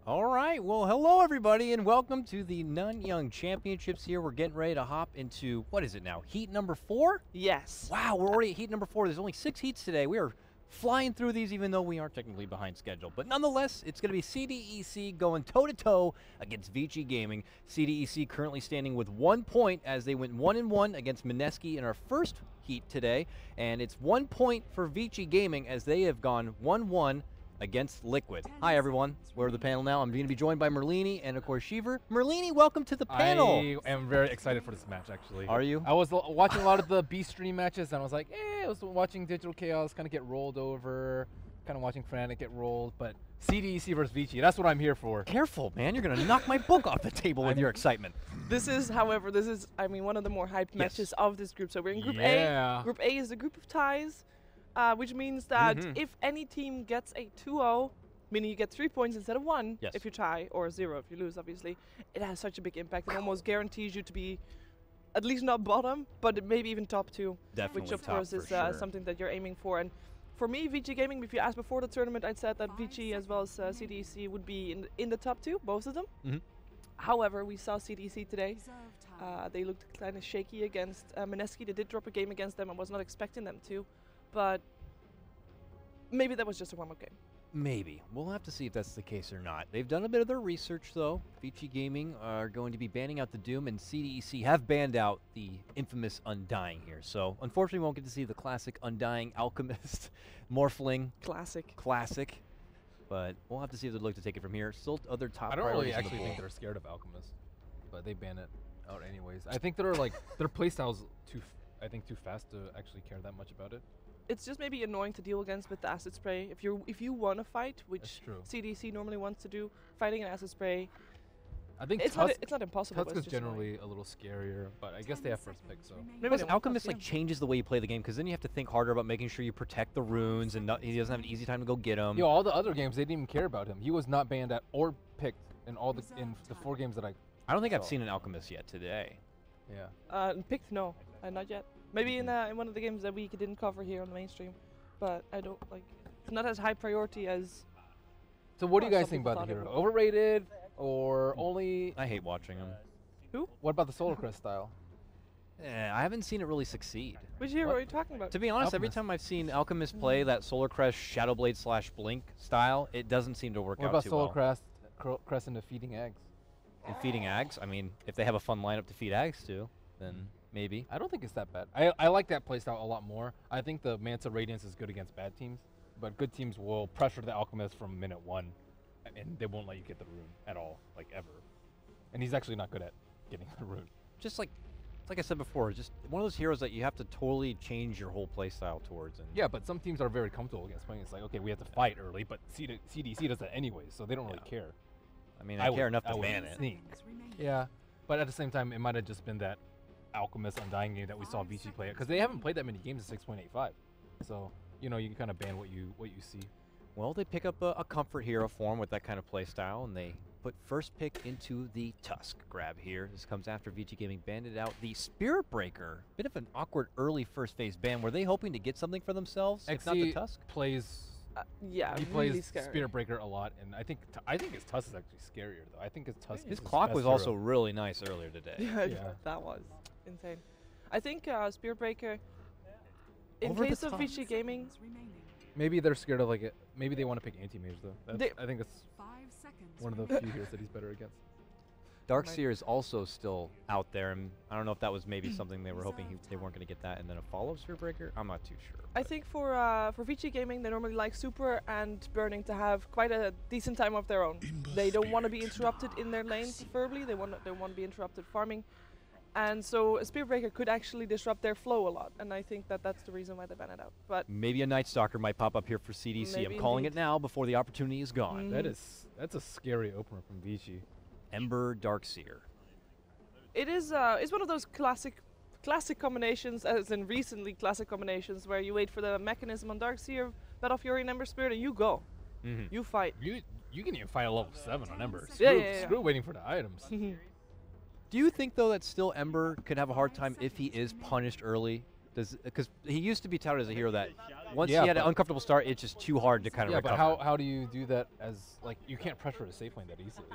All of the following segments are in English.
All right, well, hello everybody, and welcome to the Nanyang Championships here. We're getting ready to hop into, what is it now, heat number 4? Yes. Wow, we're already at heat number 4. There's only 6 heats today. We are flying through these even though we are technically behind schedule. But nonetheless, it's going to be CDEC going toe-to-toe against Vici Gaming. CDEC currently standing with 1 point as they went 1-1 against Mineski in our first heat today. And it's 1 point for Vici Gaming as they have gone 1-1 against Liquid. Hi everyone, we're the panel now. I'm going to be joined by Merlini and of course Shiver. Merlini, welcome to the panel. I am very excited for this match actually. Are you? I was watching a lot of the B stream matches and I was like, I was watching Digital Chaos kind of get rolled over, kind of watching Fnatic get rolled, but CDEC versus Vici, that's what I'm here for. Careful, man, you're going to knock my book off the table with your excitement. This is, however, one of the more hyped matches of this group. So we're in Group A. Group A is the group of ties. Which means that if any team gets a 2-0, meaning you get 3 points instead of 1 if you tie, or 0 if you lose, obviously, it has such a big impact. It almost guarantees you to be at least not bottom, but maybe even top 2. Definitely which of top course is something that you're aiming for. And for me, Vici Gaming, if you asked before the tournament, I'd said that Vici as well as CDEC would be in the top 2, both of them. However, we saw CDEC today. They looked kind of shaky against Mineski. They did drop a game against them. I was not expecting them to. But maybe that was just a warm-up game. Maybe. We'll have to see if that's the case or not. They've done a bit of their research, though. Vici Gaming are going to be banning out the Doom, and CDEC have banned out the infamous Undying here. So, unfortunately, we won't get to see the classic Undying Alchemist Morphling. Classic. But we'll have to see if they look to take it from here. Still other top priorities. I don't really actually think they're scared of Alchemist, but they ban it out anyways. I think they're like, their playstyle's too fast to actually care that much about it. It's just maybe annoying to deal against with the acid spray. If you want to fight, which CDC normally wants to do, fighting an acid spray. I think it's not impossible. Tusk is generally a little scarier, but I guess they have first pick, so. Plus, Alchemist like changes the way you play the game, because then you have to think harder about making sure you protect the runes, and he doesn't have an easy time to go get them. Yo, all the other games they didn't even care about him. He was not banned at or picked in the 4 games that I don't think I've seen an Alchemist yet today. Yeah. Picked no, not yet. Maybe in one of the games that we didn't cover here on the mainstream, but I don't like. It's not as high priority as. So what do you guys think about the hero? Overrated or only? I hate watching him. Who? What about the Solar Crest style? I haven't seen it really succeed. Which hero are you talking about? To be honest, every time I've seen Alchemist play that Solar Crest Shadowblade / Blink style, it doesn't seem to work out too well. What about Solar Crest into feeding eggs? And feeding Ags? I mean, if they have a fun lineup to feed Ags to, then maybe. I don't think it's that bad. I like that playstyle a lot more. I think the Manta Radiance is good against bad teams, but good teams will pressure the Alchemist from minute 1, and they won't let you get the rune at all, like ever. And he's actually not good at getting the rune. Just like I said before, just one of those heroes that you have to totally change your whole playstyle towards. And yeah, but some teams are very comfortable against playing. It's like, okay, we have to fight early, but CDC does that anyway, so they don't really care. I mean, I care enough to ban it. Yeah, but at the same time, it might have just been that Alchemist Undying game that we saw Vici play it, because they haven't played that many games at 6.85. So, you know, you can kind of ban what you see. Well, they pick up a comfort hero form with that kind of play style, and they put first pick into the Tusk grab here. This comes after Vici Gaming banded out the Spirit Breaker. Bit of an awkward early first phase ban. Were they hoping to get something for themselves, if not the Tusk? Plays... yeah, he really plays scary. Spirit Breaker a lot, and I think his Tusk is actually scarier though. I think his Tusk. His clock was also really nice earlier today. Yeah, that was insane. I think Spirit Breaker, in case of Vici Gaming, maybe they're scared of it. Maybe they want to pick anti-mage though. I think it's one of the few heroes that he's better against. Darkseer is also still out there, and I don't know if that was maybe something they were hoping they weren't going to get that, and then a follow Spirit Breaker. I'm not too sure. I think for Vici Gaming, they normally like Super and Burning to have quite a decent time of their own. They don't want to be interrupted in their lane, preferably. They want to be interrupted farming, and so a Spirit Breaker could actually disrupt their flow a lot. And I think that's the reason why they ban it out. But maybe a Night Stalker might pop up here for CDC. I'm calling it now before the opportunity is gone. That's a scary opener from Vici. Ember Darkseer. It is it's one of those classic combinations, as in recently classic combinations, where you wait for the mechanism on Darkseer, Battle Fury and Ember Spirit, and you go. You fight. You can even fight a level 7 on Ember. Screw waiting for the items. Do you think though that still Ember could have a hard time if he is punished early? Because he used to be touted as a hero that Once he had an uncomfortable start, it's just too hard to kind of recover. Yeah, but how do you do that as, like, you can't pressure a safe lane that easily.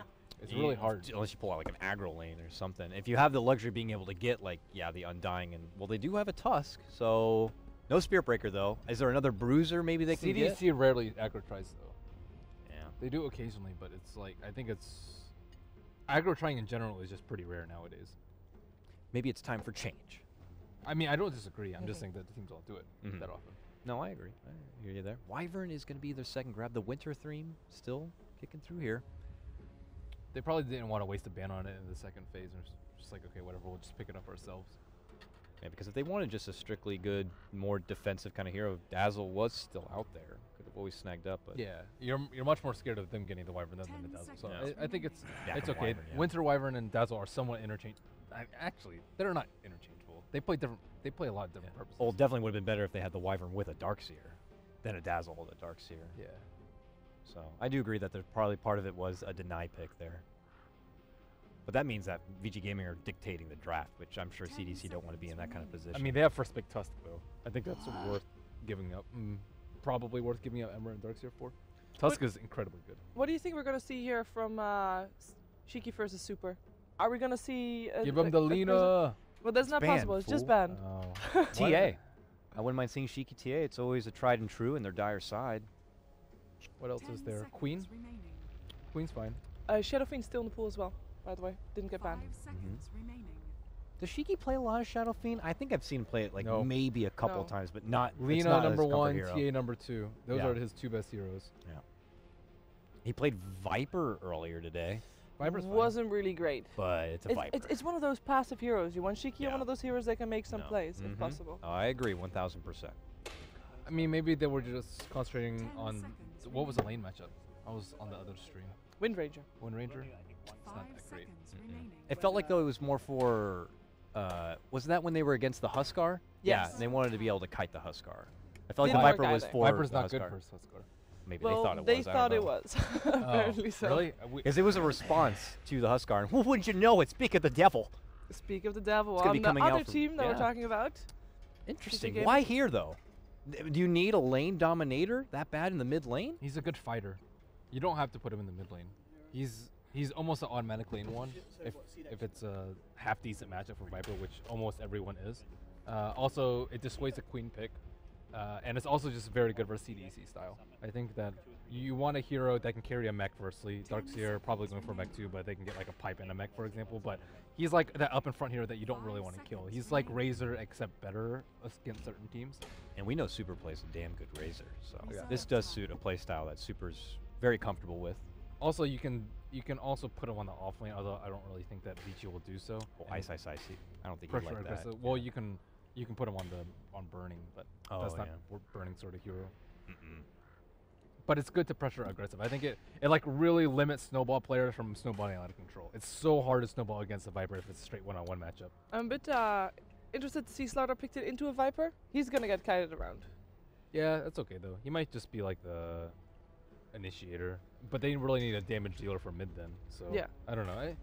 It's really hard. Unless you pull out like an aggro lane or something. If you have the luxury of being able to get like, the Undying, and well, they do have a Tusk, so no Spirit Breaker though. Is there another Bruiser maybe they can get? CDEC rarely aggro tries though. Yeah. They do occasionally, but it's like, I think it's, aggro trying in general is just pretty rare nowadays. Maybe it's time for change. I mean, I don't disagree. I'm just saying that the teams don't do it that often. No, I agree. I hear you there. Wyvern is going to be their second grab. The Winter Theme still kicking through here. They probably didn't want to waste a ban on it in the second phase. Or just like, okay, whatever, we'll just pick it up ourselves. Yeah, because if they wanted just a strictly good, more defensive kind of hero, Dazzle was still out there. Could have always snagged up. But yeah, you're much more scared of them getting the Wyvern than the Dazzle. So I think it's okay. Wyvern, Winter Wyvern and Dazzle are somewhat interchangeable. Actually, they're not interchangeable. They play different. They play a lot of different purposes. Well, definitely would have been better if they had the Wyvern with a Darkseer than a Dazzle with a Darkseer. Yeah. So I do agree that there's probably part of it was a deny pick there. But that means that VG Gaming are dictating the draft, which I'm sure CDC don't want to be in that kind of position. I mean, they have first pick Tusk though. I think that's worth giving up. Probably worth giving up Ember and Darkseer for. Tusk is incredibly good. What do you think we're gonna see here from Shiki versus Super? Are we gonna see? Give him the Lina. Well, that's not possible. It's just banned. Oh. TA. I wouldn't mind seeing Shiki TA. It's always a tried and true in their dire side. What else is there? Queen? Queen's fine. Shadow Fiend's still in the pool as well, by the way. Didn't get banned. Does Shiki play a lot of Shadow Fiend? I think I've seen him play it like maybe a couple times, but not. Lina not number one, hero. TA number two. Those are his two best heroes. Yeah. He played Viper earlier today. Viper's wasn't really great. But it's a Viper. It's one of those passive heroes. You want Shiki, one of those heroes that can make some plays, if possible. Oh, I agree, 1,000%. I mean, maybe they were just concentrating on what was the lane matchup. I was on the other stream. Wind Ranger. Wind Ranger. It's not that great. It felt like though it was more for. Wasn't that when they were against the Huskar? Yes. Yeah, they wanted to be able to kite the Huskar. I felt like the Viper was for Viper's the not Huskar. good for Huskar. Maybe well, they thought it was. They thought it was. Apparently so. Really? Because it was a response to the Huskar. And well, wouldn't you know it? Speak of the devil. Speak of the devil. It's gonna On be the coming out other from- team that we're talking about. Interesting. Why here though? Do you need a lane dominator that bad in the mid lane? He's a good fighter. You don't have to put him in the mid lane. He's almost an automatic lane one if it's a half decent matchup for Viper, which almost everyone is. Also, it dissuades a queen pick, and it's also just very good versus CDEC style. I think that you want a hero that can carry a mech firstly. Darkseer probably going for a mech too, but they can get like a pipe and a mech, for example. But he's like that up in front hero that you don't really want to kill. He's like Razor except better against certain teams. And we know Super plays a damn good Razor, so this does suit a playstyle that Super's very comfortable with. Also, you can also put him on the off lane, although I don't really think that Vici will do so. Oh, ice. I don't think he'd like that. Well, you can put him on burning, but that's not burning sort of hero. But it's good to pressure aggressive. I think it like really limits snowball players from snowballing out of control. It's so hard to snowball against a Viper if it's a straight one-on-one matchup. I'm a bit interested to see Slaughter picked it into a Viper. He's gonna get kited around. Yeah, that's okay though. He might just be like the initiator, but they really need a damage dealer for mid then. So I don't know.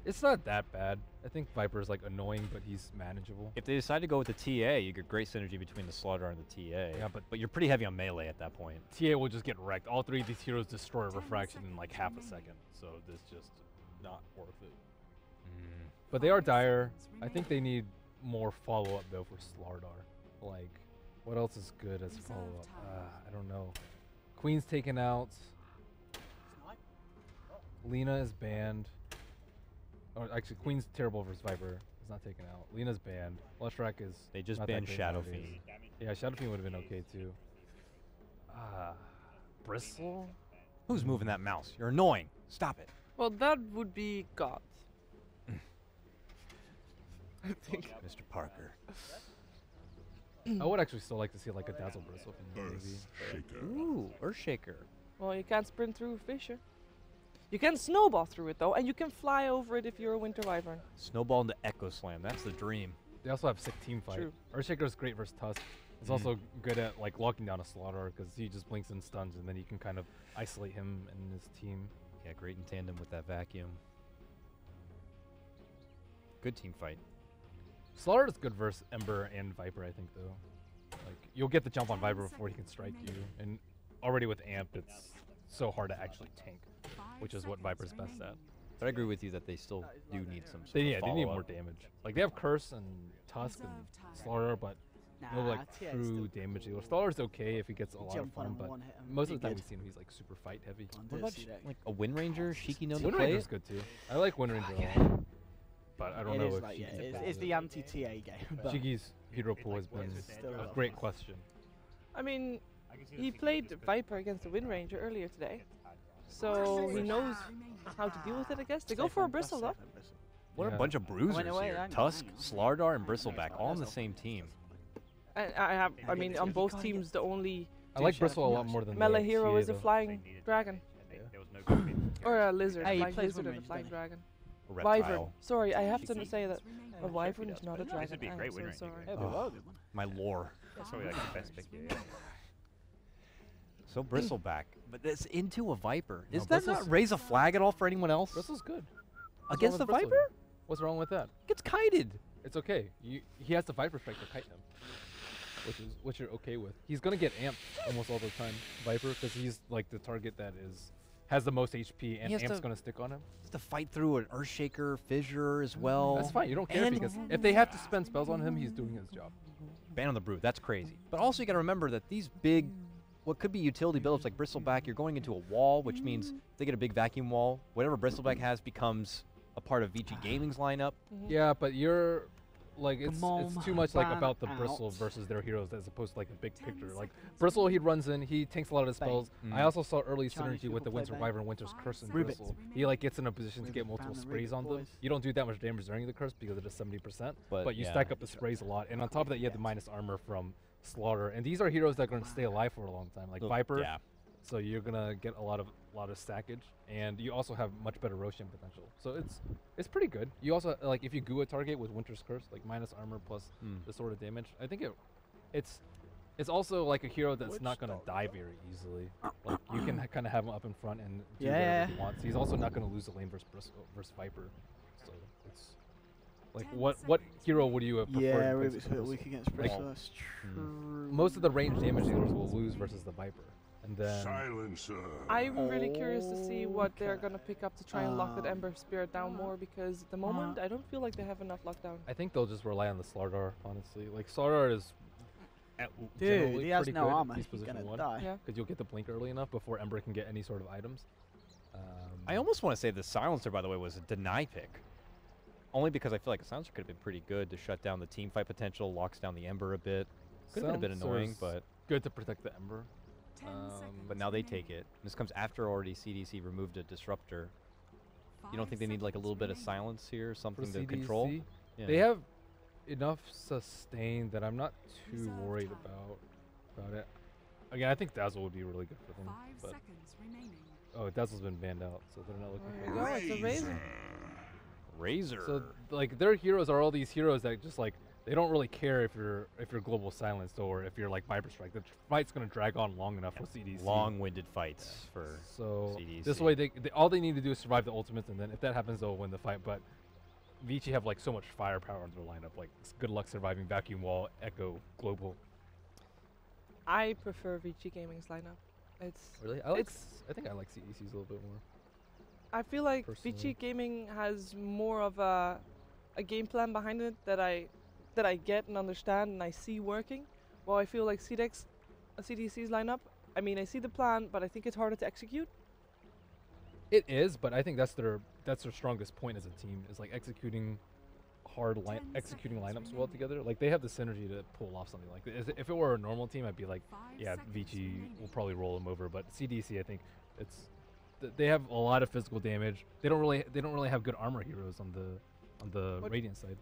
It's not that bad. I think Viper's like annoying, but he's manageable. If they decide to go with the TA, you get great synergy between the Slaughter and the TA. Yeah, but you're pretty heavy on melee at that point. TA will just get wrecked. All three of these heroes destroy refraction in like half a second, so this just not worth it. But they are dire. I think they need more follow-up though for Slardar. Like, what else is good as follow-up? I don't know. Queen's taken out. Lina is banned. Oh, actually, Queen's terrible versus Viper. It's not taken out. Lina's banned. Leshrac is. They just not banned that Shadow nowadays. Fiend. Yeah, Shadow Fiend would have been okay too. Bristle? Who's moving that mouse? You're annoying. Stop it. Well, that would be God. I think. Mr. Parker. I would actually still like to see like a Dazzle Bristle from the movie. Ooh, Earthshaker. Well, you can't sprint through Fisher. You can snowball through it though, and you can fly over it if you're a Winter Wyvern. Snowball into Echo Slam. That's the dream. They also have sick team fight. True. Earthshaker is great versus Tusk. It's also good at like locking down a Slaughter because he just blinks and stuns, and then you can kind of isolate him and his team. Yeah, great in tandem with that vacuum. Good team fight. Slaughter is good versus Ember and Viper, I think, though. Like you'll get the jump on Viper before he can strike you, and already with Amp, it's so hard to actually tank, which is what Viper's best at. But I agree with you that they still do need some. They need more damage. Like they have Curse and Tusk and Slaughter, but no like true damage dealer. Slaughter's okay if he gets a lot of farm, but most of the time we've seen he's like super fight heavy. What about like a Wind Ranger? Shiki known to Wind play Ranger's it? good too. I like Wind Ranger a lot, but I don't know if it's the anti-TA game. Shiki's hero pool has been a great question. I mean, he played Viper against the Wind Ranger earlier today, so he knows how to deal with it, I guess. They go for a Bristle, though. What a bunch of bruisers here. Tusk, Slardar, and Bristleback all on the same team. I mean, on both teams, the only I like Bristle a lot more than melee the hero TA is a though. flying dragon. Or a lizard, flying lizard and a flying dragon. Wyvern. Sorry, I have to say that a wyvern is not a dragon. This would be a great I'm Wind so Ranger. sorry. My lore. That's probably like the best pick. Yeah. So Bristleback, but it's into a Viper. No, Is that not raise a flag at all for anyone else? Bristle's good. Against the Bristle? Viper? What's wrong with that? Gets kited. It's okay. He has the Viper strike to kite him, which you're okay with. He's gonna get amped almost all the time, Viper, because he's like the target that has the most HP, and Amp's gonna stick on him. Has to fight through an Earthshaker, Fissure as well. That's fine. You don't care because if they have to spend spells on him, he's doing his job. Ban on the Brute. That's crazy. But also you got to remember that these big, what could be utility buildups like Bristleback, you're going into a wall, which means if they get a big vacuum wall, whatever Bristleback has becomes a part of Vici Gaming's lineup. Yeah, but you're like it's too much like about the out. Bristle versus their heroes as opposed to like the big picture. Like Bristle, he runs in, he tanks a lot of the spells. I also saw early Chinese synergy with the people Winter play Wyvern and Winter's Curse and Rubik. Bristle. He like gets in a position to get Rubik multiple found the sprays Rubik on them. boys. You don't do that much damage during the curse because it is 70%, But you yeah. stack up the sprays a lot. And on top of that, you have the minus armor from Slaughter. And these are heroes that are going to stay alive for a long time, like Viper. Yeah. So you're gonna get a lot of stackage, and you also have much better Roshan potential. So it's pretty good. You also like if you goo a target with Winter's Curse, like minus armor plus the sort of damage. I think it's also like a hero that's not gonna die very easily. Like you can kind of have him up in front and do whatever he wants. He's also not gonna lose the lane versus Viper. So it's like what hero would you have preferred? Yeah, to place Rubik's against a bit weak against Bristle. Like, That's true. most of the range damage dealers will lose versus the Viper. And then I'm really curious to see what they're gonna pick up to try and lock that Ember Spirit down more, because at the moment I don't feel like they have enough lockdown. I think they'll just rely on the Slardar, honestly. Like Slardar is Dude, generally he has pretty no good. armor. He's He's position gonna 1 die. Yeah. because you'll get the blink early enough before Ember can get any sort of items. I almost want to say the Silencer, by the way, was a deny pick. Only because I feel like a Silencer could have been pretty good to shut down the team fight potential, locks down the Ember a bit. Could have been a bit annoying, Silencer's but good to protect the Ember. but now they take it. This comes after already CDC removed a disruptor. You don't think they need like a little bit of silence here, For something to CDC, control? Yeah. they have enough sustain that I'm not too worried about it. Again, I think Dazzle would be really good for them. But oh, Dazzle's been banned out, so they're not looking for There you go, it's a Razor. Razor. So like their heroes are all these heroes that just like they don't really care if you're global silenced or if you're like Viper Strike. The fight's gonna drag on long enough with CDC. Long-winded fights for So CDC. this way all they need to do is survive the ultimates, and then if that happens, they'll win the fight. But Vici have like so much firepower in their lineup. Like good luck surviving Vacuum Wall, Echo, Global. I prefer Vici Gaming's lineup. It's Really, I think I like CDC's a little bit more. I feel like Personally. Vici Gaming has more of a game plan behind it that I get and understand and I see working. While I feel like CDC's lineup, I mean I see the plan, but I think it's harder to execute. It is, but I think that's their strongest point as a team is like executing lineups well together. Like they have the synergy to pull off something like this. If it were a normal team, I'd be like, yeah, Vici will probably roll them over. But CDC, I think they have a lot of physical damage. They don't really have good armor heroes on the Radiant side.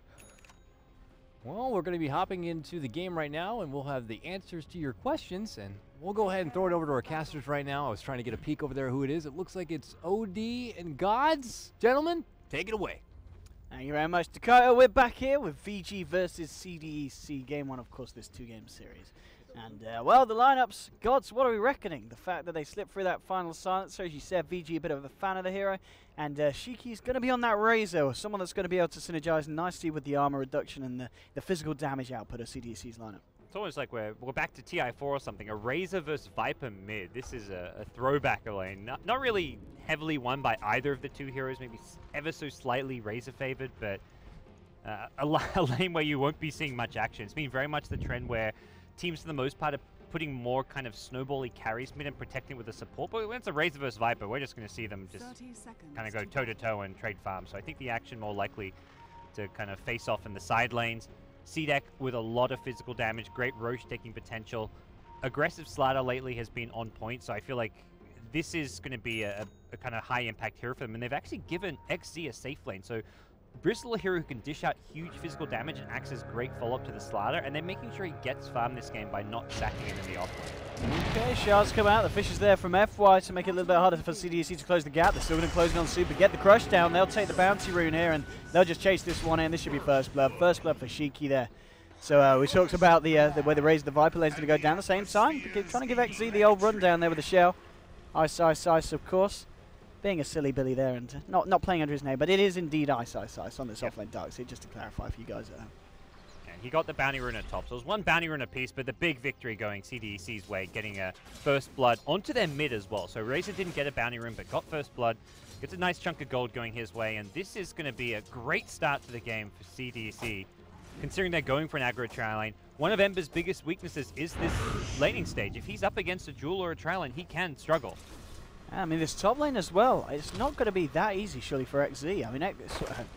Well, we're going to be hopping into the game right now, and we'll have the answers to your questions, and we'll go ahead and throw it over to our casters right now. I was trying to get a peek over there who it is. It looks like it's OD and GoDz. Gentlemen, take it away. Thank you very much, Dakota. We're back here with VG versus CDEC, game 1, of course, this 2-game series. And, well, the lineups, GoDz, what are we reckoning? The fact that they slipped through that final silencer, as you said, VG a bit of a fan of the hero. And Shiki's going to be on that Razor, someone that's going to be able to synergize nicely with the armor reduction and the physical damage output of CDEC's lineup. It's almost like we're back to TI4 or something. A Razor versus Viper mid. This is a throwback lane. Not really heavily won by either of the two heroes. Maybe ever so slightly Razor favored, but a lane where you won't be seeing much action. It's been very much the trend where teams, for the most part, are putting more kind of snowbally carries mid and protecting with the support. But when it's a Razor versus Viper, we're just going to see them just kind of go toe-to-toe and trade farm. So I think the action more likely to kind of face off in the side lanes. CDEC with a lot of physical damage, great Roche taking potential. Aggressive Slider lately has been on point, so I feel like this is going to be a kind of high impact hero for them. And they've actually given XZ a safe lane. So Bristle, a hero who can dish out huge physical damage and acts as great follow-up to the Slider, and they're making sure he gets farm this game by not sacking him in the offlane. Okay, shards come out. The fish is there from FY to make it a little bit harder for CDEC to close the gap. They're still going to close it on Super, get the crush down. They'll take the bounty rune here, and they'll just chase this one in. This should be first blood. First blood for Shiki there. So we talked about the way the Razor the Viper lane's going to go down the same time. Trying to give XZ the old run down there with the shell. Ice, of course. Being a silly Billy there and not playing under his name, but it is indeed Ice on this offlane dark seed, just to clarify for you guys at home. And he got the bounty rune at top, so it was one bounty rune apiece, but the big victory going CDEC's way, getting a first blood onto their mid as well. So Razor didn't get a bounty rune, but got first blood, gets a nice chunk of gold going his way, and this is going to be a great start to the game for CDEC, considering they're going for an aggro trial lane. One of Ember's biggest weaknesses is this laning stage. If he's up against a Jewel or a trial lane, he can struggle. I mean, this top lane as well, it's not going to be that easy, surely, for XZ. I mean,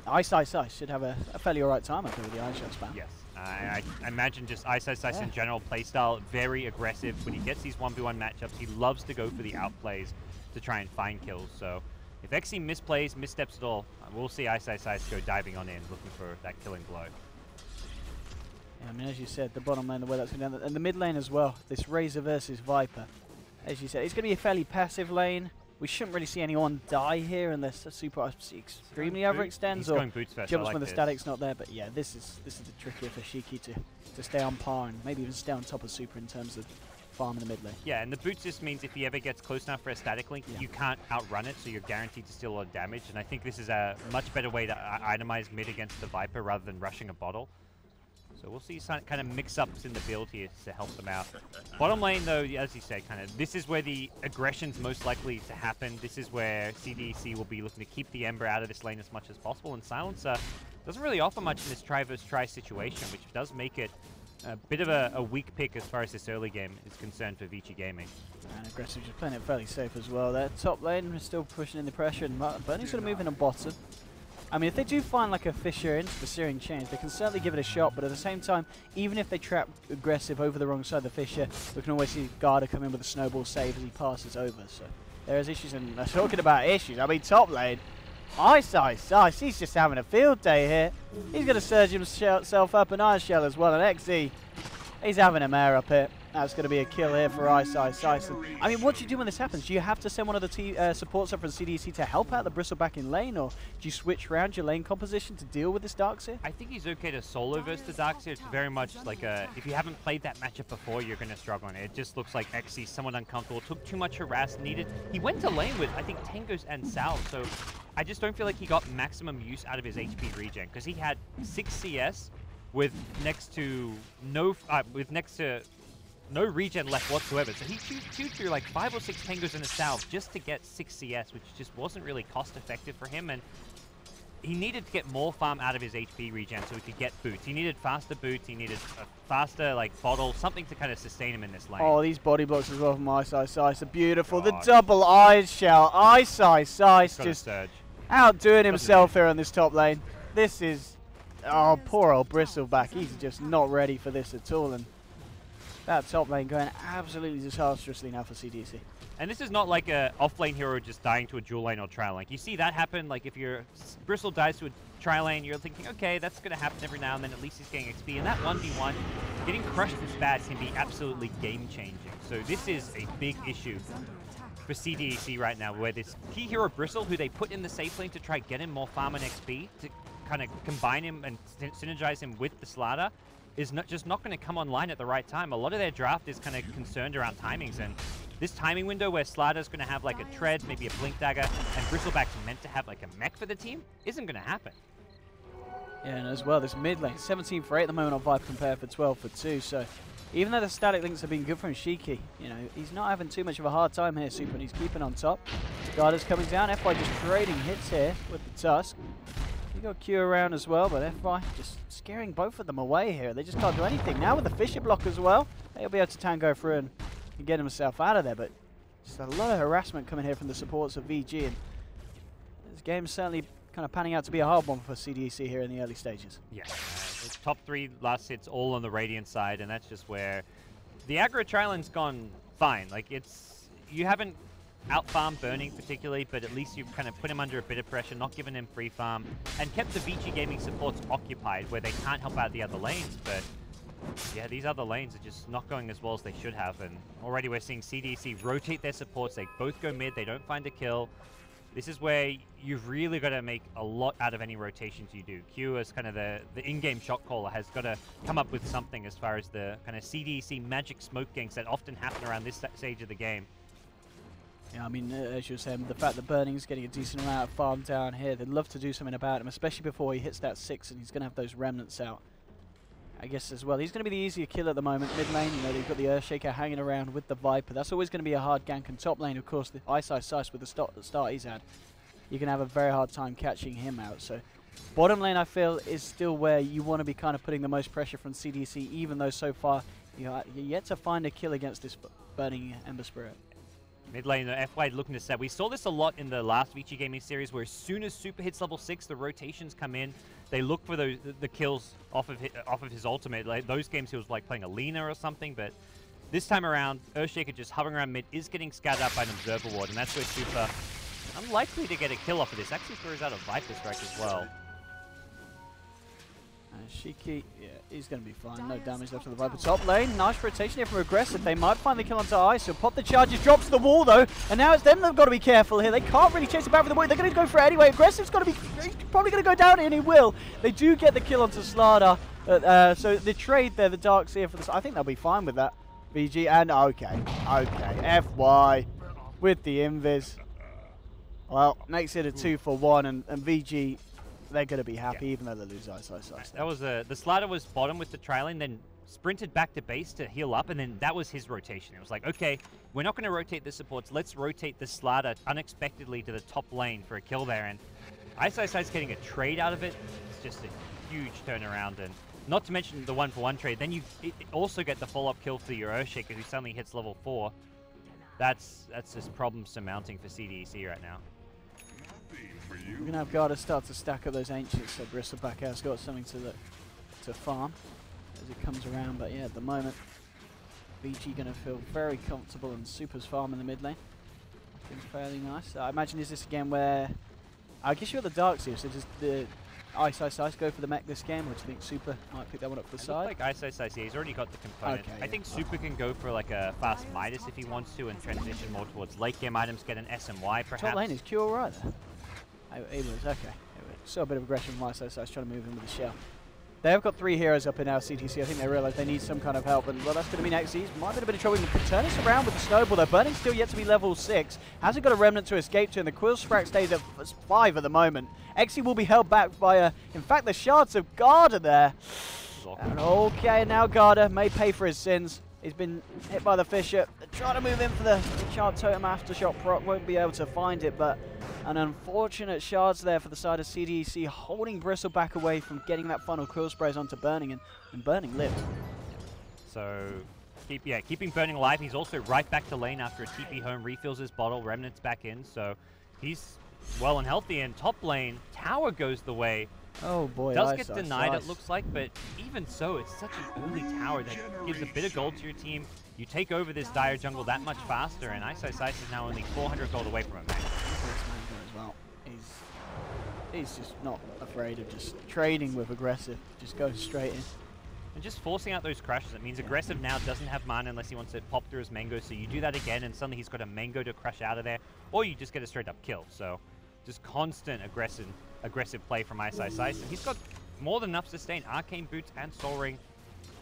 Ice should have a fairly alright time up here with the Ice Shot spam. Yes. I imagine just Ice in general playstyle, very aggressive. When he gets these 1v1 matchups, he loves to go for the outplays to try and find kills. So if XZ misplays, missteps at all, we'll see Ice go diving on in, looking for that killing blow. Yeah, I mean, as you said, the bottom lane, the way that's going down, and the mid lane as well, this Razor versus Viper. As you said, it's going to be a fairly passive lane. We shouldn't really see anyone die here unless a Super extremely overextends or jumps when the static's not there. But yeah, this is the trickier for Shiki to stay on par and maybe even stay on top of Super in terms of farm in the mid lane. Yeah, and the boots just means if he ever gets close enough for a static link, you can't outrun it, so you're guaranteed to steal a lot of damage. And I think this is a much better way to itemize mid against the Viper rather than rushing a bottle. So we'll see some kind of mix-ups in the build here to help them out. Bottom lane, though, as you said, this is where the aggression's most likely to happen. This is where CDEC will be looking to keep the Ember out of this lane as much as possible. And Silencer doesn't really offer much in this try versus try situation, which does make it a bit of a weak pick as far as this early game is concerned for Vici Gaming. And Aggressive just playing it fairly safe as well. Their top lane is still pushing in the pressure, and Bernie's going to move in on bottom. I mean, if they do find like a fissure into the Searing Chains, they can certainly give it a shot, but at the same time, even if they trap Aggressive over the wrong side of the fissure, we can always see Garda come in with a snowball save as he passes over. So there is issues, and talking about issues, I mean, top lane, Ice, he's just having a field day here. He's going to surge himself up an Iron Shell as well, and XZ, he's having a mare up here. That's going to be a kill here for Ice. I mean, what do you do when this happens? Do you have to send one of the supports up from CDEC to help out the Bristle back in lane, or do you switch around your lane composition to deal with this Darkseer? I think he's okay to solo versus the Darkseer. It's very much like if you haven't played that matchup before, you're going to struggle on it. It just looks like XZ somewhat uncomfortable, took too much harass, he went to lane with, I think, Tangos and Sal, so I just don't feel like he got maximum use out of his HP regen, because he had 6 CS with next to no regen left whatsoever. So he chewed through like 5 or 6 Tangos in a salve just to get 6 CS, which just wasn't really cost effective for him. And he needed to get more farm out of his HP regen so he could get boots. He needed faster boots. He needed a faster bottle, something to kind of sustain him in this lane. Oh, these body blocks as well from Ice are beautiful. God. The double Ice Shell. Ice just outdoing himself here on this top lane. This is, oh, poor old Bristleback. He's just not ready for this at all. And that top lane going absolutely disastrously now for CDEC. And this is not like a off-lane hero just dying to a dual lane or trial lane. You see that happen, like if your Bristle dies to a trial lane, you're thinking, okay, that's going to happen every now and then, at least he's getting XP. And that 1v1, getting crushed this bad can be absolutely game-changing. So this is a big issue for CDEC right now, where this key hero Bristle, who they put in the safe lane to try get him more farm and XP, to kind of combine him and synergize him with the Slider, is just not going to come online at the right time. A lot of their draft is kind of concerned around timings, and this timing window where Slider's going to have like a Tread, maybe a Blink Dagger, and Bristleback's meant to have like a mech for the team, isn't going to happen. Yeah, and as well, this mid lane, 17 for 8 at the moment on Viper compared for 12 for 2. So even though the static links have been good from Shiki, you know, he's not having too much of a hard time here, Super, and he's keeping on top. GoDz coming down, FY just trading hits here with the Tusk. You got Q around as well, but FY just scaring both of them away here. They just can't do anything. Now with the Fisher block as well, he'll be able to tango through and get himself out of there, but just a lot of harassment coming here from the supports of VG, and this game's certainly kind of panning out to be a hard one for CDEC here in the early stages. Yeah, it's top 3 last hits all on the Radiant side, and that's just where the aggro trialin's gone fine. Like, it's, you haven't out-farmed Burning particularly, but at least you've kind of put him under a bit of pressure, not given him free farm, and kept the Vici gaming supports occupied where they can't help out the other lanes, but yeah, these other lanes are just not going as well as they should have, and already we're seeing CDEC rotate their supports. They both go mid, they don't find a kill. This is where you've really got to make a lot out of any rotations you do. Q, as kind of the in-game shot caller, has got to come up with something as far as the kind of CDEC magic smoke ganks that often happen around this stage of the game. Yeah, I mean, as you were saying, the fact that Burning's getting a decent amount of farm down here, they'd love to do something about him, especially before he hits that 6 and he's going to have those remnants out. I guess as well, he's going to be the easier kill at the moment. Mid lane, you know, they've got the Earthshaker hanging around with the Viper. That's always going to be a hard gank. And top lane, of course, the Ice with the start he's had, you're going to have a very hard time catching him out. So bottom lane, I feel, is still where you want to be kind of putting the most pressure from CDC, even though so far you're yet to find a kill against this Burning Ember Spirit. Mid lane, FY looking to set. We saw this a lot in the last Vici gaming series, where as soon as Super hits level 6, the rotations come in. They look for the kills off of his ultimate. Like those games, he was like playing a Lina or something. But this time around, Earthshaker just hovering around mid is getting scattered up by an Observer Ward, and that's where Super unlikely to get a kill off of this. Actually throws out a Viper Strike as well. Shiki, yeah, he's going to be fine. No damage left to the Viper. Top lane, nice rotation here from Aggressive. They might find the kill onto Ice. He'll pop the charges, drops to the wall though, and now it's them that've got to be careful here. They can't really chase it back with the wall. They're going to go for it anyway. Aggressive's got to be, he's probably going to go down, and he will. They do get the kill onto Slada. So the trade there, the Dark Seer for this, I think they'll be fine with that. VG and okay, FY with the invis. Well, makes it a 2-for-1, and VG, they're going to be happy, even though they lose Ice. That was the Slaughter was bottom with the tri-lane, then sprinted back to base to heal up, and then that was his rotation. It was like, okay, we're not going to rotate the supports. Let's rotate the Slaughter unexpectedly to the top lane for a kill there, and Ice's getting a trade out of it. It's just a huge turnaround, and not to mention the 1-for-1 trade. Then you also get the follow-up kill for your Earthshaker, who suddenly hits level 4. That's just problem surmounting for CDEC right now. We're going to have GoDz start to stack up those Ancients, so Bristleback has got something to farm as it comes around. But yeah, at the moment, VG going to feel very comfortable, and Super's farm in the mid lane. Looking fairly nice. I imagine is this again where, I guess you're the Dark Seer, so does the Ice go for the mech this game, or do you think Super might pick that one up for the side? Like Ice, yeah, he's already got the component. Okay, I think Super can go for like a fast Midas if he wants to, and transition more towards late game items, get an SMY perhaps. Top lane is Q alright there. He was, okay. Saw a bit of aggression from Ice, so I was trying to move him with the shell. They have got 3 heroes up in our CTC. I think they realise they need some kind of help, and well, that's going to mean XEs might be in a bit of trouble. Turn us around with the snowball though. Burning's still yet to be level 6. Hasn't got a remnant to escape to, and the Quill Sprack stays at 5 at the moment. XE will be held back by, in fact, the shards of Garda there. And okay, now Garda may pay for his sins. He's been hit by the Fisher. They're trying to move in for the Shard Totem Aftershock proc. Won't be able to find it, but an unfortunate shards there for the side of CDEC, holding Bristleback away from getting that final Quill Sprays onto Burning, and Burning lived. So, keeping Burning alive. He's also right back to lane after a TP home, refills his bottle, Remnant's back in, so he's well and healthy. And top lane, Tower goes the way. Oh boy, does get denied, it looks like, but even so, it's such an early tower that gives a bit of gold to your team. You take over this dire jungle that much faster, and Ice is now only 400 gold away from a max. As well. He's just not afraid of just trading with Aggressive, just going straight in. And just forcing out those crashes. It means Aggressive now doesn't have mana unless he wants to pop through his Mango, so you do that again, and suddenly he's got a Mango to crush out of there, or you just get a straight up kill. So just constant aggressive play from Ice. And he's got more than enough sustain. Arcane Boots and Soul Ring.